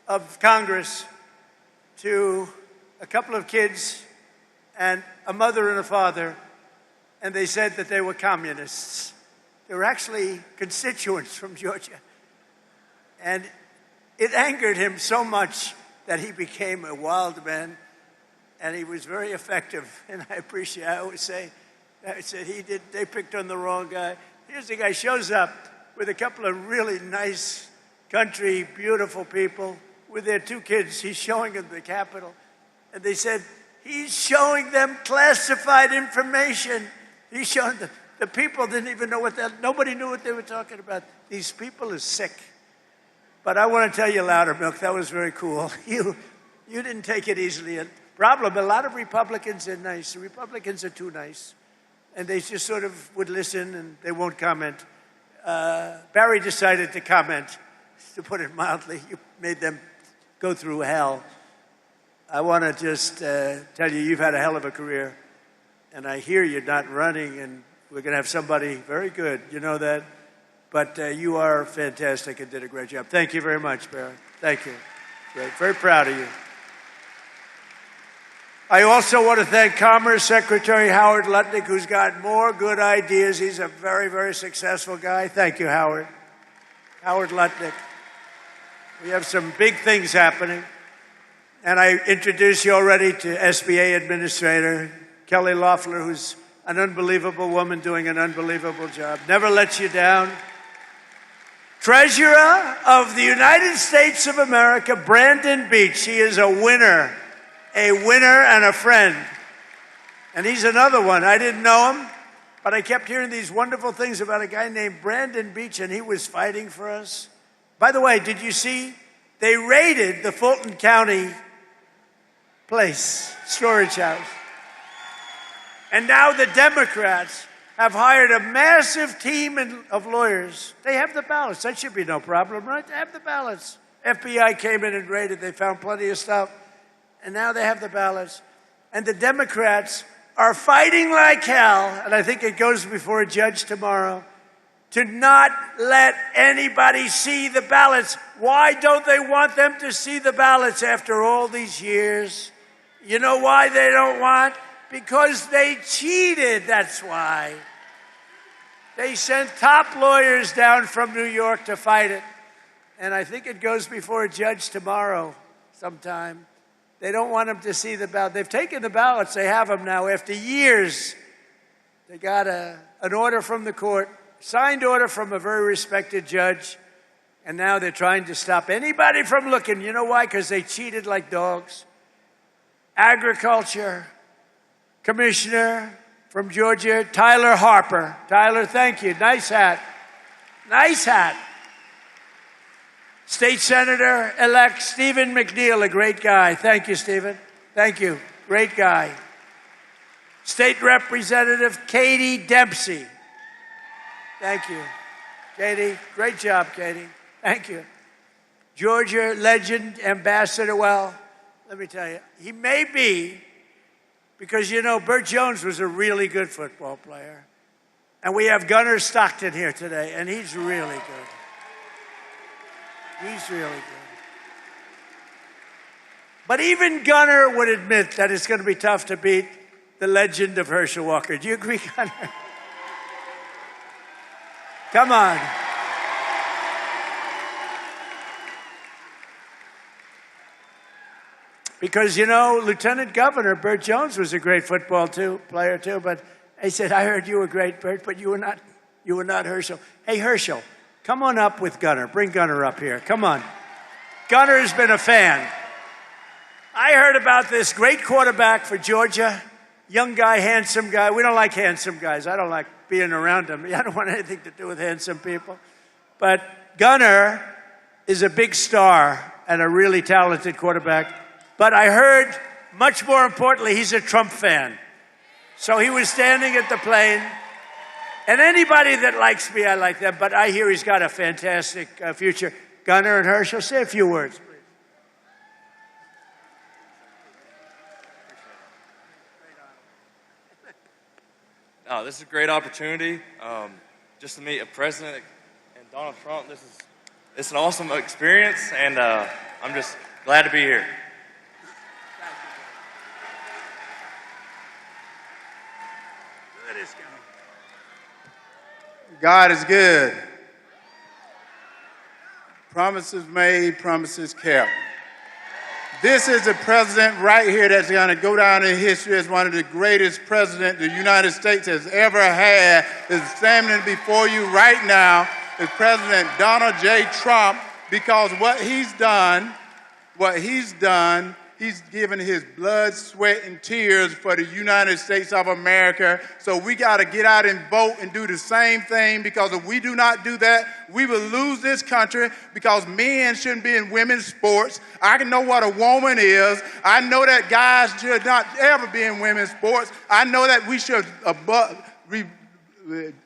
of Congress to a couple of kids and a mother and a father, and they said that they were communists. They were actually constituents from Georgia. And it angered him so much that he became a wild man, and he was very effective. And I always say, I said, they picked on the wrong guy. Here's the guy shows up with a couple of really nice country, beautiful people with their 2 kids. He's showing them the Capitol. And they said, he's showing them classified information. He's showing them. The people didn't even know nobody knew what they were talking about. These people are sick. But I want to tell you, Loudermilk, that was very cool. You didn't take it easily. And problem, a lot of Republicans are nice. The Republicans are too nice. And they just sort of would listen and they won't comment. Barry decided to comment, to put it mildly. You made them go through hell. I want to just tell you, you've had a hell of a career. And I hear you're not running, and we're going to have somebody very good. You know that? But you are fantastic and did a great job. Thank you very much, Barry. Thank you. Great. Very proud of you. I also want to thank Commerce Secretary Howard Lutnick, who's got more good ideas. He's a very, very successful guy. Thank you, Howard. Howard Lutnick. We have some big things happening. And I introduced you already to SBA Administrator Kelly Loeffler, who's an unbelievable woman doing an unbelievable job. Never lets you down. Treasurer of the United States of America, Brandon Beach. He is a winner and a friend. And he's another one. I didn't know him, but I kept hearing these wonderful things about a guy named Brandon Beach, and he was fighting for us. By the way, did you see? They raided the Fulton County storage house. And now the Democrats have hired a massive team of lawyers. They have the ballots. That should be no problem, right? They have the ballots. FBI came in and raided. They found plenty of stuff. and now they have the ballots. And the Democrats are fighting like hell, and I think it goes before a judge tomorrow, to not let anybody see the ballots. Why don't they want them to see the ballots after all these years? You know why they don't want? Because they cheated, that's why. They sent top lawyers down from New York to fight it. And I think it goes before a judge tomorrow sometime. They don't want them to see the ballot. They've taken the ballots. They have them now. After years, they got an order from the court, signed order from a very respected judge, and now they're trying to stop anybody from looking. You know why? Because they cheated like dogs. Agriculture Commissioner from Georgia, Tyler Harper. Tyler, thank you. Nice hat. Nice hat. State Senator-elect Stephen McNeil, a great guy. Thank you, Stephen. Thank you. Great guy. State Representative Katie Dempsey. Thank you. Katie, great job, Katie. Thank you. Georgia legend, Ambassador, well, let me tell you, he may be, because you know, Burt Jones was a really good football player. And we have Gunnar Stockton here today, and he's really good. He's really good. But even Gunnar would admit that it's going to be tough to beat the legend of Herschel Walker. Do you agree, Gunnar? Come on. Because, you know, Lieutenant Governor Burt Jones was a great football player too, but he said, I heard you were great, Burt, but you were not Herschel. Hey, Herschel, come on up with Gunnar. Bring Gunnar up here. Come on. Gunnar's been a fan. I heard about this great quarterback for Georgia, young guy, handsome guy. We don't like handsome guys. I don't like being around them. I don't want anything to do with handsome people. But Gunnar is a big star and a really talented quarterback. But I heard, much more importantly, he's a Trump fan. So he was standing at the plane. And anybody that likes me, I like them. But I hear he's got a fantastic future. Gunnar and Herschel, say a few words, please. Oh, this is a great opportunity. Just to meet a president and Donald Trump. It's an awesome experience, and I'm just glad to be here. God is good. Promises made, promises kept. This is a president right here that's going to go down in history as one of the greatest presidents the United States has ever had. Is standing before you right now is President Donald J. Trump, because what he's done, he's given his blood, sweat, and tears for the United States of America. So we got to get out and vote and do the same thing, because if we do not do that, we will lose this country, because men shouldn't be in women's sports. I know what a woman is. I know that guys should not ever be in women's sports. I know that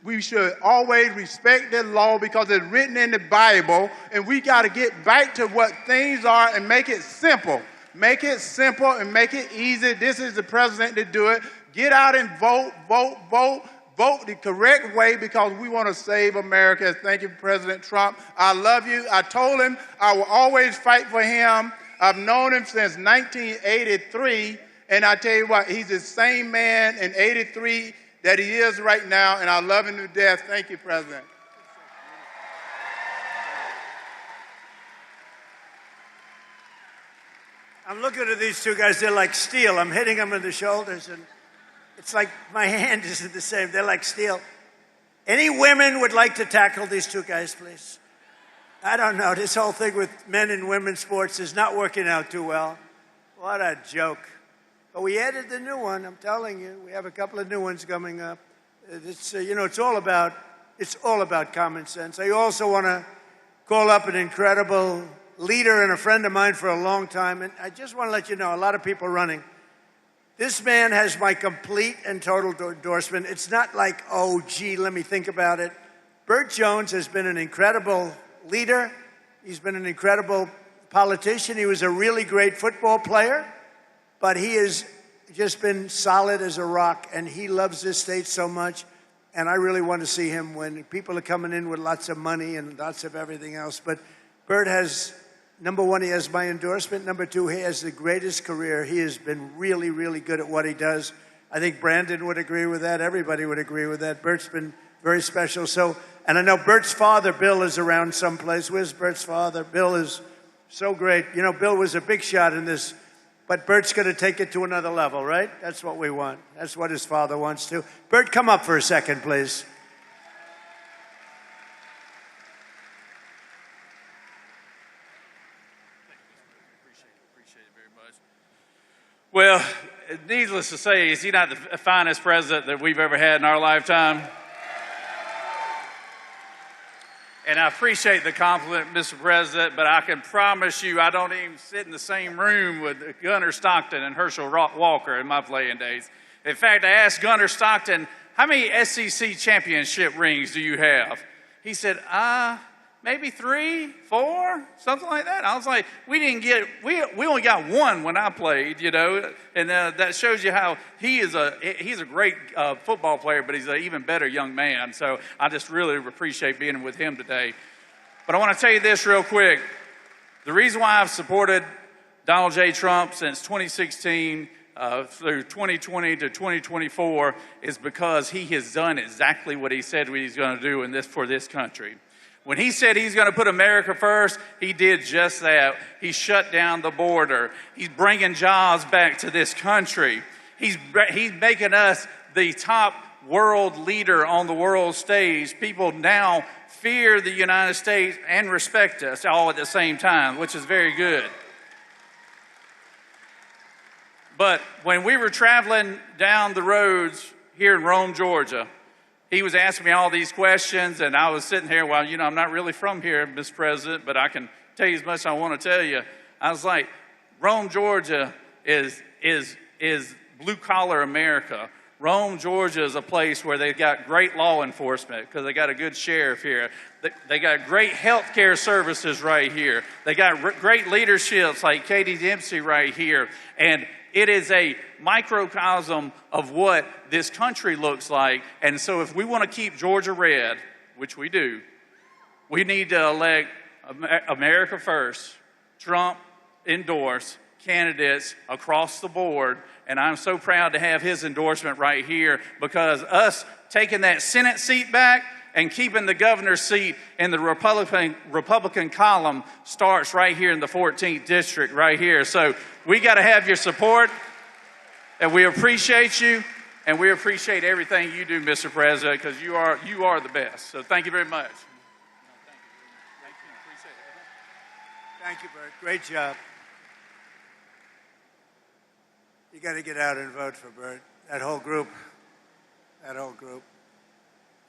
we should always respect the law because it's written in the Bible, and we got to get back to what things are and make it simple. Make it simple and make it easy. This is the president to do it. Get out and vote, vote, vote. Vote the correct way, because we want to save America. Thank you, President Trump. I love you. I told him I will always fight for him. I've known him since 1983, and I tell you what, he's the same man in 83 that he is right now, and I love him to death. Thank you, President. I'm looking at these two guys. They're like steel. I'm hitting them in the shoulders, and it's like my hand isn't the same. They're like steel. Any women would like to tackle these two guys, please? I don't know. This whole thing with men and women's sports is not working out too well. What a joke. But we added the new one. I'm telling you, we have a couple of new ones coming up. It's it's all about common sense. I also want to call up an incredible leader and a friend of mine for a long time, and I just want to let you know, a lot of people running. This man has my complete and total endorsement. It's not like, oh, gee, let me think about it. Burt Jones has been an incredible leader. He's been an incredible politician. He was a really great football player. but he has just been solid as a rock, and he loves this state so much. And I really want to see him win. People are coming in with lots of money and lots of everything else. But Bert has, number one, he has my endorsement. Number two, he has the greatest career. He has been really, really good at what he does. I think Brandon would agree with that. Everybody would agree with that. Bert's been very special. So, and I know Bert's father, Bill, is around someplace. Where's Bert's father? Bill is so great. You know, Bill was a big shot in this. But Bert's going to take it to another level, right? That's what we want. That's what his father wants to. Bert, come up for a second, please. Appreciate it very much. Well, needless to say, is he not the finest president that we've ever had in our lifetime? And I appreciate the compliment, Mr. President, but I can promise you I don't even sit in the same room with Gunnar Stockton and Herschel Walker in my playing days. In fact, I asked Gunnar Stockton, how many SEC championship rings do you have? He said, maybe 3, 4, something like that. I was like, we only got one when I played, you know, and that shows you how he's a great football player, but he's an even better young man. So I just really appreciate being with him today. But I want to tell you this real quick. The reason why I've supported Donald J. Trump since 2016 through 2020 to 2024 is because he has done exactly what he said he's going to do for this country. When he said he's going to put America first, he did just that. He shut down the border. He's bringing jobs back to this country. He's making us the top world leader on the world stage. People now fear the United States and respect us all at the same time, which is very good. But when we were traveling down the roads here in Rome, Georgia, he was asking me all these questions, and I was sitting here, well, you know, I'm not really from here, Mr. President, but I can tell you as much as I want to tell you. I was like, Rome, Georgia is blue-collar America. Rome, Georgia is a place where they've got great law enforcement because they got a good sheriff here. They got great health care services right here. They got great leaderships like Katie Dempsey right here. And it is a microcosm of what this country looks like. And so if we want to keep Georgia red, which we do, we need to elect America first, Trump endorse candidates across the board. And I'm so proud to have his endorsement right here because us taking that Senate seat back and keeping the governor's seat in the Republican column starts right here in the 14th district right here. So we got to have your support, and we appreciate you, and we appreciate everything you do, Mr. President, because you are the best. So thank you very much. Thank you, Bert. Great job. You got to get out and vote for Bert. That whole group.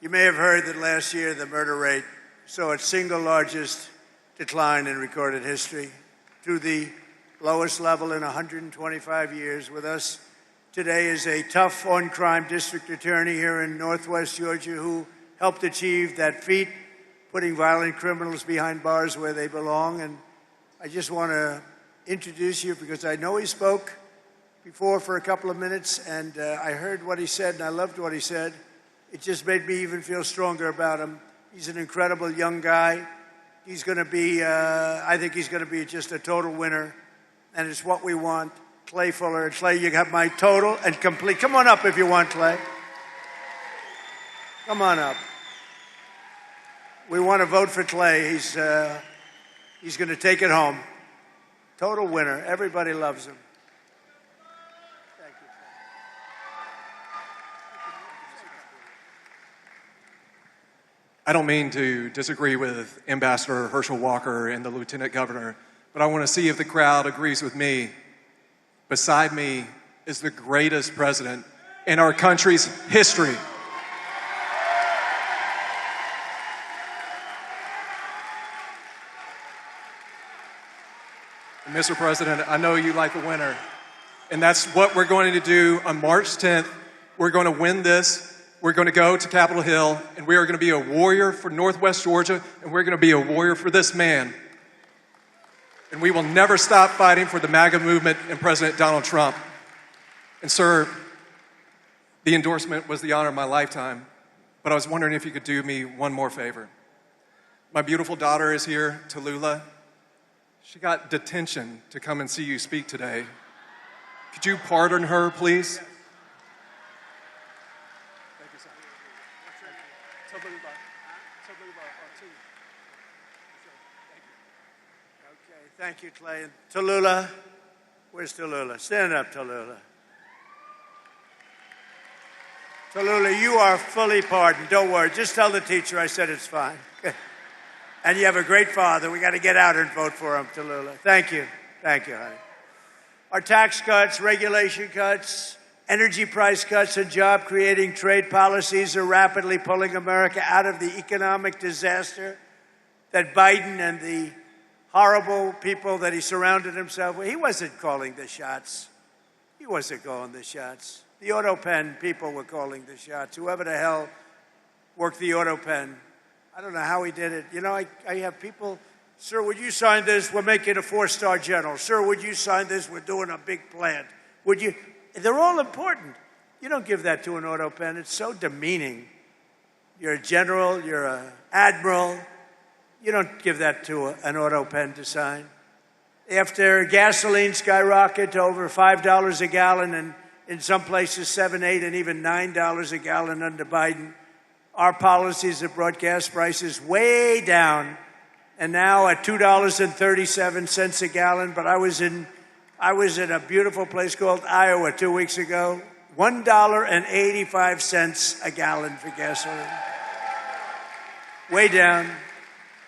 You may have heard that last year the murder rate saw its single largest decline in recorded history to the lowest level in 125 years. With us today is a tough on-crime district attorney here in Northwest Georgia who helped achieve that feat, putting violent criminals behind bars where they belong. And I just want to introduce you because I know he spoke before for a couple of minutes, and I heard what he said, and I loved what he said. It just made me even feel stronger about him. He's an incredible young guy. He's going to be, I think he's going to be just a total winner, and it's what we want. Clay Fuller. Clay, you got my total and complete. Come on up if you want, Clay. Come on up. We want to vote for Clay. He's going to take it home. Total winner. Everybody loves him. I don't mean to disagree with Ambassador Herschel Walker and the Lieutenant Governor, but I want to see if the crowd agrees with me. Beside me is the greatest president in our country's history. And Mr. President, I know you like a winner, and that's what we're going to do on March 10th. We're going to win this. We're going to go to Capitol Hill, and we are going to be a warrior for Northwest Georgia, and we're going to be a warrior for this man. And we will never stop fighting for the MAGA movement and President Donald Trump. And sir, the endorsement was the honor of my lifetime, but I was wondering if you could do me one more favor. My beautiful daughter is here, Tallulah. She got detention to come and see you speak today. Could you pardon her, please? Thank you, sir. Okay, thank you, Clay. Tallulah, where's Tallulah? Stand up, Tallulah. Tallulah, you are fully pardoned. Don't worry. Just tell the teacher I said it's fine. And you have a great father. We got to get out and vote for him, Tallulah. Thank you. Thank you, honey. Our tax cuts, regulation cuts, energy price cuts, and job-creating trade policies are rapidly pulling America out of the economic disaster that Biden and the horrible people that he surrounded himself with. He wasn't calling the shots. He wasn't calling the shots. The AutoPen people were calling the shots. Whoever the hell worked the AutoPen. I don't know how he did it. You know, I have people, sir, would you sign this? We're making a 4-star general. Sir, would you sign this? We're doing a big plant. Would you? They're all important. You don't give that to an AutoPen. It's so demeaning. You're a general. You're an admiral. You don't give that to an AutoPen to sign. After gasoline skyrocketed to over $5 a gallon and in some places $7, $8, and even $9 a gallon under Biden, our policies have brought gas prices way down, and now at $2.37 a gallon. But I was in a beautiful place called Iowa 2 weeks ago. $1.85 a gallon for gasoline. Way down.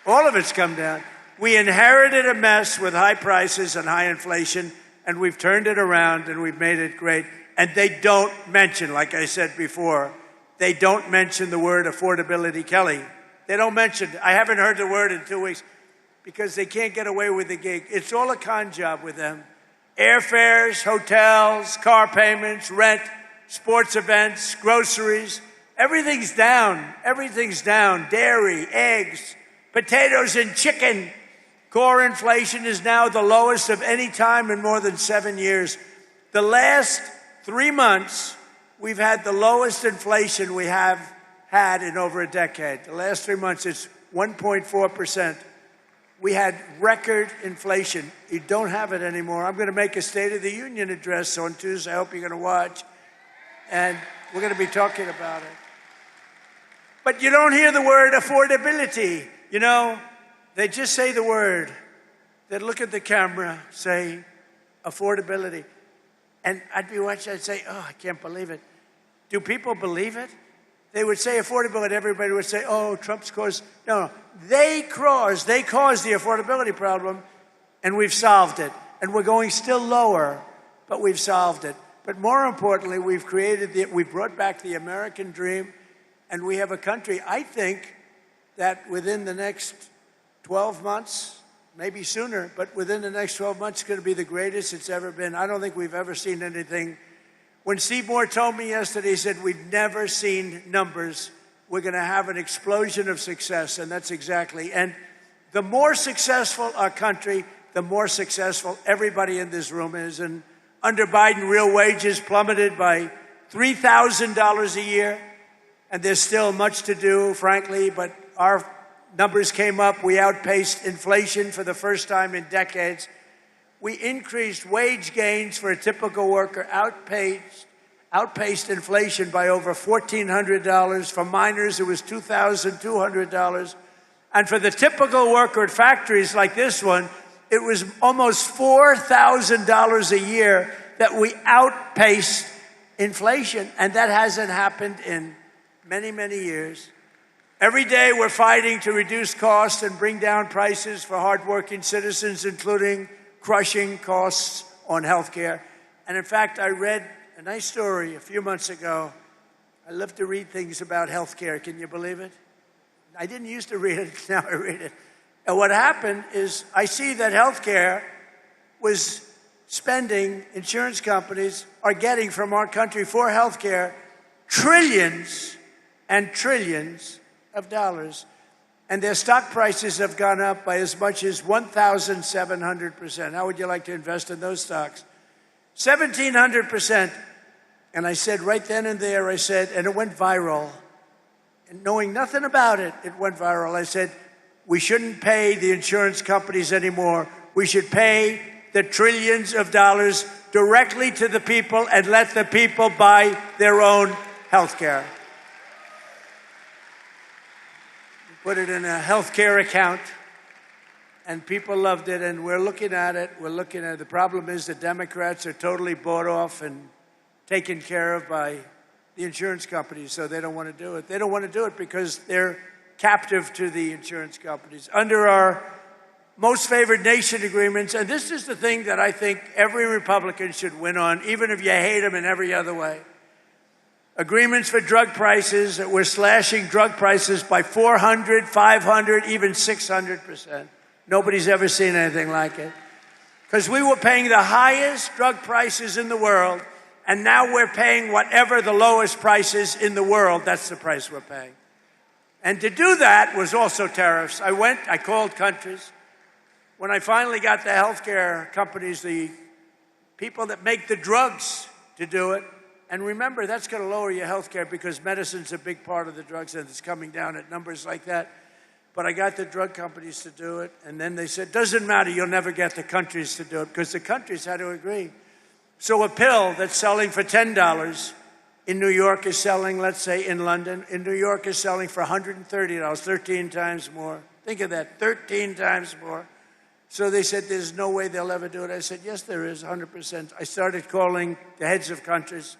All of it's come down. We inherited a mess with high prices and high inflation, and we've turned it around and we've made it great. And they don't mention, like I said before, they don't mention the word affordability, Kelly. They don't mention it. I haven't heard the word in 2 weeks because they can't get away with the gig. It's all a con job with them. Airfares, hotels, car payments, rent, sports events, groceries. Everything's down. Everything's down. Dairy, eggs, potatoes, and chicken. Core inflation is now the lowest of any time in more than 7 years. The last 3 months, we've had the lowest inflation we have had in over a decade. The last 3 months, it's 1.4%. We had record inflation. You don't have it anymore. I'm going to make a State of the Union address on Tuesday. I hope you're going to watch. And we're going to be talking about it. But you don't hear the word affordability. You know, they just say the word. They look at the camera, say affordability. And I'd be watching, I'd say, oh, I can't believe it. Do people believe it? They would say affordability, everybody would say, oh, Trump's caused. No, they caused the affordability problem, and we've solved it. And we're going still lower, but we've solved it. But more importantly, we brought back the American dream, and we have a country, I think, that within the next 12 months, maybe sooner, but within the next 12 months, it's going to be the greatest it's ever been. I don't think we've ever seen anything. When Steve Moore told me yesterday, he said, we've never seen numbers. We're going to have an explosion of success, and that's exactly. And the more successful our country, the more successful everybody in this room is. And under Biden, real wages plummeted by $3,000 a year, and there's still much to do, frankly, but our numbers came up. We outpaced inflation for the first time in decades. We increased wage gains for a typical worker, outpaced inflation by over $1,400. For miners, it was $2,200. And for the typical worker at factories like this one, it was almost $4,000 a year that we outpaced inflation. And that hasn't happened in many, many years. Every day we're fighting to reduce costs and bring down prices for hardworking citizens, including crushing costs on health care. And in fact, I read a nice story a few months ago. I love to read things about health care. Can you believe it? I didn't used to read it. Now I read it. And what happened is I see that health care was spending, insurance companies are getting from our country for health care trillions and trillions of dollars. and their stock prices have gone up by as much as 1,700%. How would you like to invest in those stocks? 1,700%. And I said right then and there, I said, and it went viral. And knowing nothing about it, it went viral. I said, we shouldn't pay the insurance companies anymore. We should pay the trillions of dollars directly to the people and let the people buy their own health care. Put it in a health care account, and people loved it, and we're looking at it. We're looking at it. The problem is the Democrats are totally bought off and taken care of by the insurance companies, so they don't want to do it. They don't want to do it because they're captive to the insurance companies. Under our most favored nation agreements, and this is the thing that I think every Republican should win on, even if you hate them in every other way. Agreements for drug prices, we're slashing drug prices by 400, 500, even 600%. Nobody's ever seen anything like it. Because we were paying the highest drug prices in the world, and now we're paying whatever the lowest price is in the world. That's the price we're paying. And to do that was also tariffs. I called countries. When I finally got the healthcare companies, the people that make the drugs to do it, and remember, that's going to lower your healthcare because medicine's a big part of the drugs, and it's coming down at numbers like that. But I got the drug companies to do it, and then they said, doesn't matter, you'll never get the countries to do it, because the countries had to agree. So a pill that's selling for $10 in New York is selling, let's say in London, in New York is selling for $130, 13 times more. Think of that, 13 times more. So they said, there's no way they'll ever do it. I said, yes, there is, 100%. I started calling the heads of countries,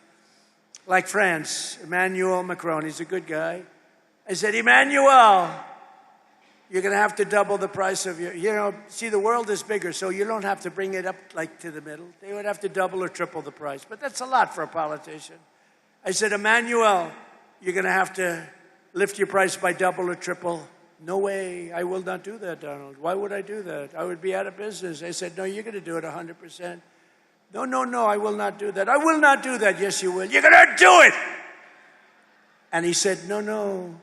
like France, Emmanuel Macron, he's a good guy. I said, Emmanuel, you're going to have to double the price of your, see, the world is bigger, so you don't have to bring it up like to the middle. They would have to double or triple the price, but that's a lot for a politician. I said, Emmanuel, you're going to have to lift your price by double or triple. No way, I will not do that, Donald. Why would I do that? I would be out of business. I said, no, you're going to do it 100%. No, I will not do that. I will not do that. Yes, you will. You're going to do it. And he said, no.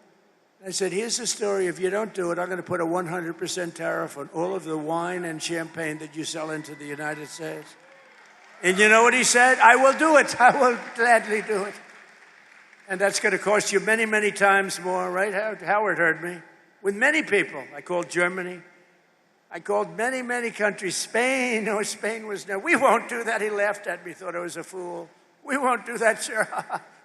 I said, here's the story. If you don't do it, I'm going to put a 100% tariff on all of the wine and champagne that you sell into the United States. And you know what he said? I will do it. I will gladly do it. And that's going to cost you many, many times more, right? Howard heard me. With many people. I called Germany. I called many, many countries. Spain. No, Spain was no. We won't do that. He laughed at me, thought I was a fool. We won't do that, sir.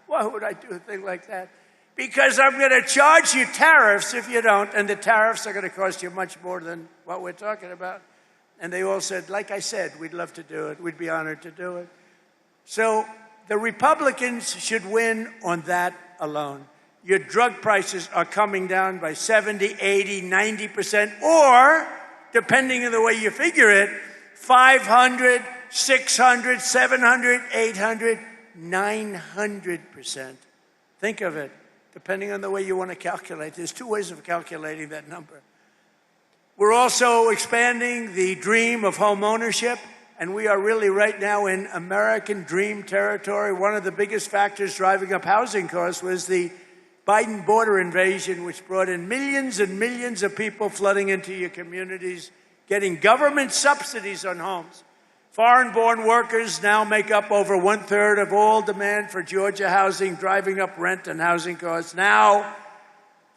Why would I do a thing like that? Because I'm going to charge you tariffs if you don't, and the tariffs are going to cost you much more than what we're talking about. And they all said, like I said, we'd love to do it. We'd be honored to do it. So the Republicans should win on that alone. Your drug prices are coming down by 70, 80, 90%, or, depending on the way you figure it, 500, 600, 700, 800, 900%. Think of it, depending on the way you want to calculate. There's two ways of calculating that number. We're also expanding the dream of home ownership, and we are really right now in American dream territory. One of the biggest factors driving up housing costs was the Biden border invasion, which brought in millions and millions of people flooding into your communities, getting government subsidies on homes. Foreign-born workers now make up over 1/3 of all demand for Georgia housing, driving up rent and housing costs. Now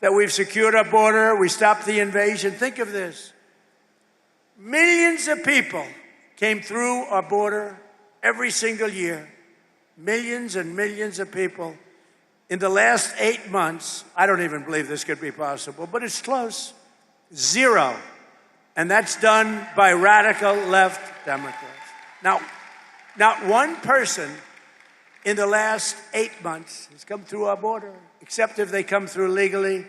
that we've secured our border, we stopped the invasion. Think of this. Millions of people came through our border every single year. Millions and millions of people. In the last 8 months, I don't even believe this could be possible, but it's close. 0. And that's done by radical left Democrats. Now, not one person in the last 8 months has come through our border, except if they come through legally.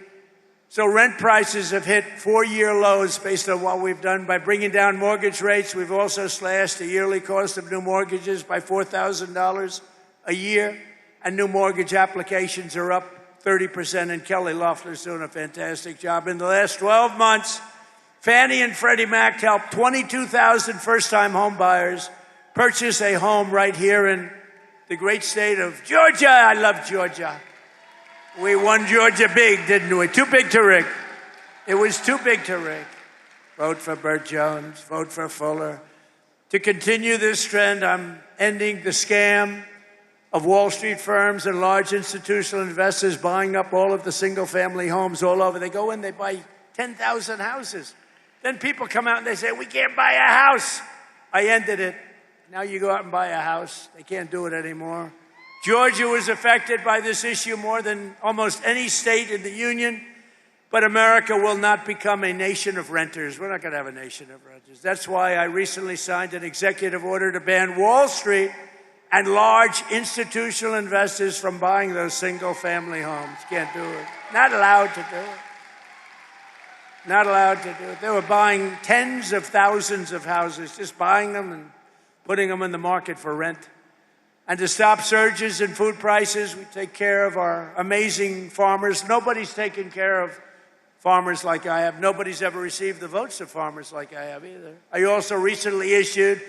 So rent prices have hit 4-year lows based on what we've done by bringing down mortgage rates. We've also slashed the yearly cost of new mortgages by $4,000 a year. And new mortgage applications are up 30%, and Kelly Loeffler's doing a fantastic job. In the last 12 months, Fannie and Freddie Mac helped 22,000 first-time home buyers purchase a home right here in the great state of Georgia. I love Georgia. We won Georgia big, didn't we? Too big to rig. It was too big to rig. Vote for Burt Jones, vote for Fuller. To continue this trend, I'm ending the scam of Wall Street firms and large institutional investors buying up all of the single-family homes all over. They go in, they buy 10,000 houses. Then people come out and they say, we can't buy a house. I ended it. Now you go out and buy a house. They can't do it anymore. Georgia was affected by this issue more than almost any state in the union. But America will not become a nation of renters. We're not going to have a nation of renters. That's why I recently signed an executive order to ban Wall Street and large institutional investors from buying those single-family homes. Can't do it. Not allowed to do it. Not allowed to do it. They were buying tens of thousands of houses, just buying them and putting them in the market for rent. And to stop surges in food prices, we take care of our amazing farmers. Nobody's taken care of farmers like I have. Nobody's ever received the votes of farmers like I have either. I also recently issued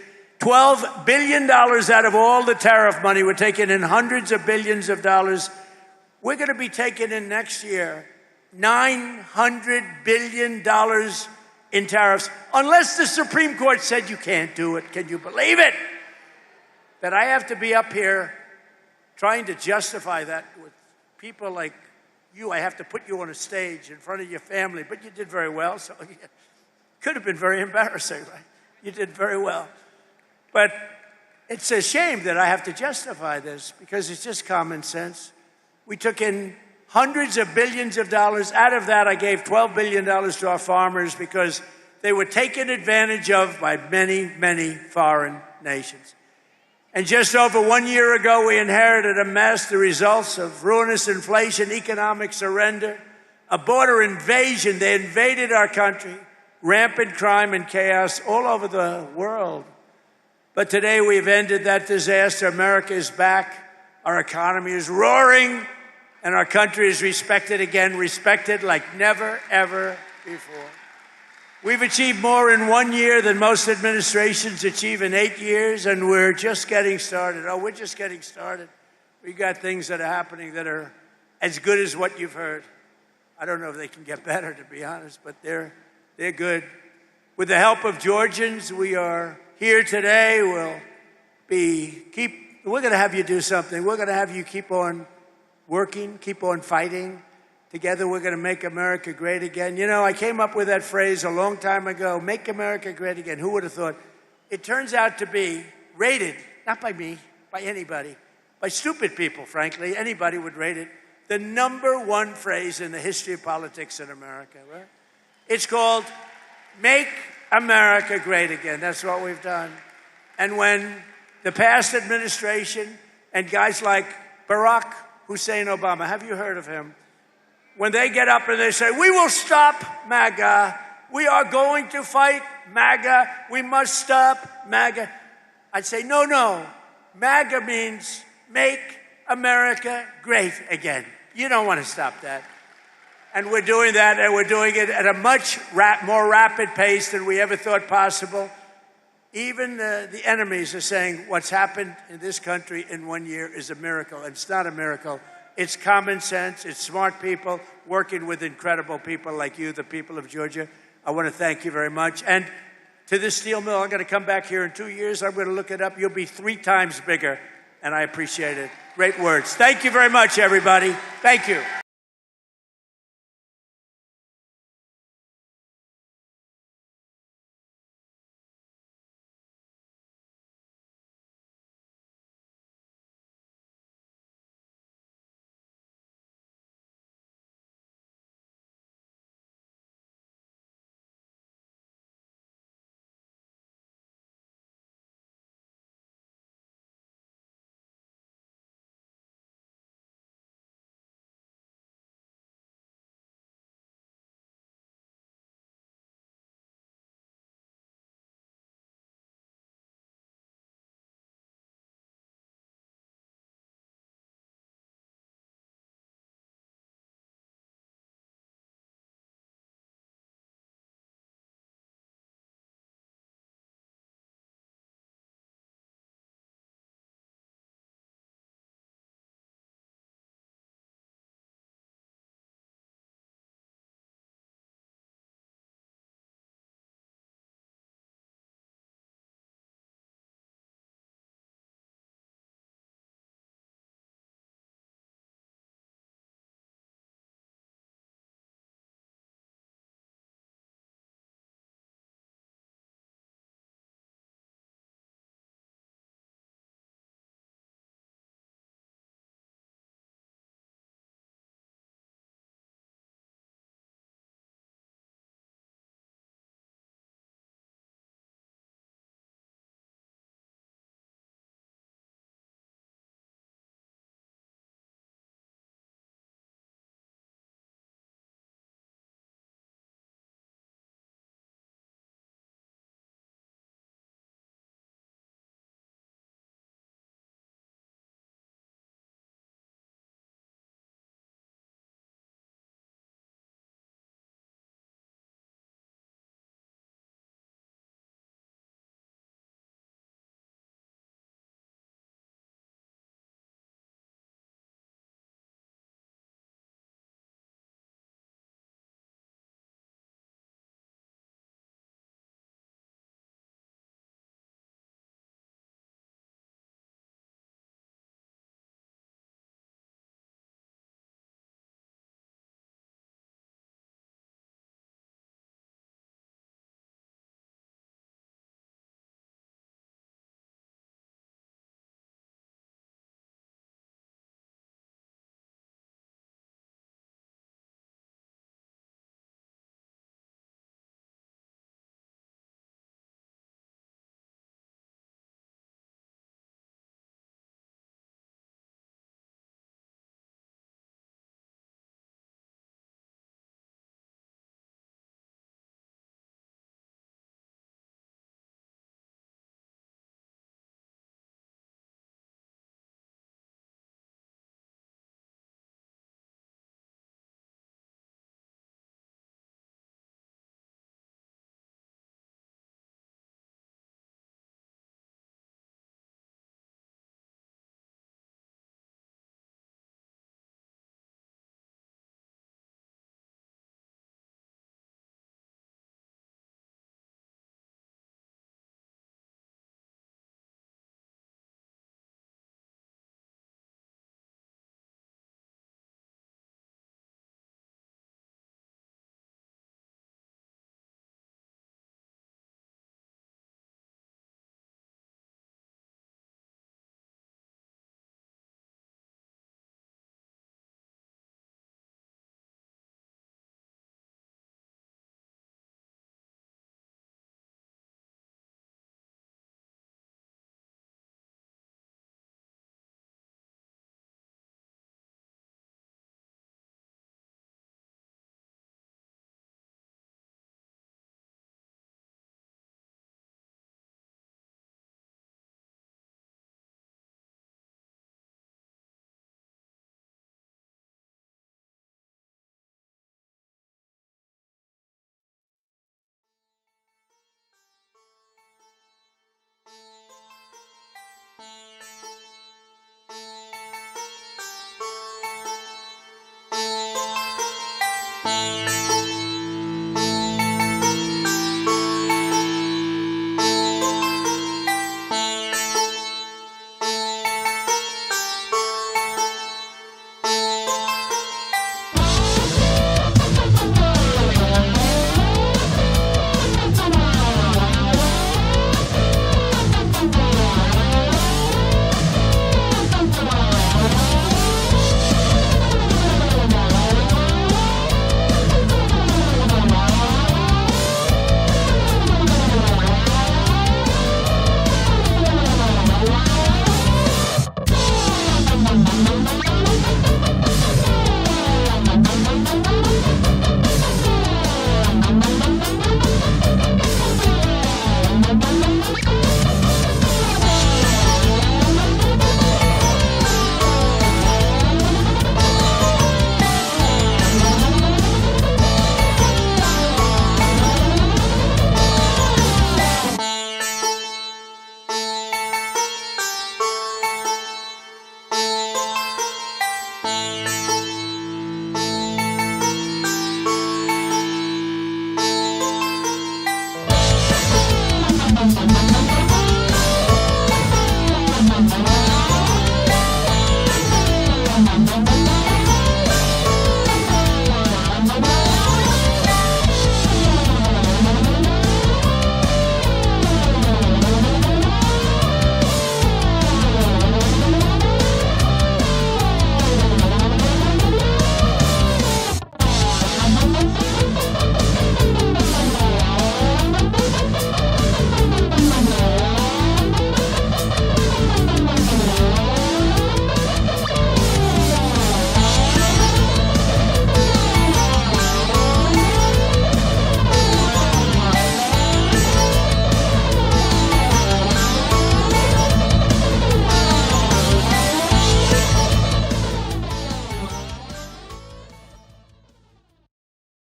$12 billion out of all the tariff money. We're taking in hundreds of billions of dollars. We're going to be taking in next year $900 billion in tariffs, unless the Supreme Court said you can't do it. Can you believe it? That I have to be up here trying to justify that with people like you. I have to put you on a stage in front of your family, but you did very well, so it could have been very embarrassing, right? You did very well. But it's a shame that I have to justify this because it's just common sense. We took in hundreds of billions of dollars. Out of that, I gave $12 billion to our farmers because they were taken advantage of by many, many foreign nations. And just over 1 year ago, we inherited a mess, the results of ruinous inflation, economic surrender, a border invasion. They invaded our country, rampant crime and chaos all over the world. But today we've ended that disaster. America is back. Our economy is roaring, and our country is respected again, respected like never, ever before. We've achieved more in 1 year than most administrations achieve in 8 years, and we're just getting started. Oh, we're just getting started. We've got things that are happening that are as good as what you've heard. I don't know if they can get better, to be honest, but they're good. With the help of Georgians, we are here today. We're going to have you do something. We're going to have you keep on working, keep on fighting. Together, we're going to make America great again. You know, I came up with that phrase a long time ago, make America great again. Who would have thought? It turns out to be rated, not by me, by anybody, by stupid people, frankly. Anybody would rate it. The #1 phrase in the history of politics in America, right? It's called Make America Great Again. That's what we've done. And when the past administration and guys like Barack Hussein Obama, have you heard of him? When they get up and they say, we will stop MAGA, we are going to fight MAGA, we must stop MAGA. I'd say, no, MAGA means make America great again. You don't want to stop that. And we're doing that, and we're doing it at a much more rapid pace than we ever thought possible. Even the enemies are saying what's happened in this country in 1 year is a miracle. And it's not a miracle. It's common sense. It's smart people working with incredible people like you, the people of Georgia. I want to thank you very much. And to this steel mill, I'm going to come back here in 2 years. I'm going to look it up. You'll be 3 times bigger, and I appreciate it. Great words. Thank you very much, everybody. Thank you.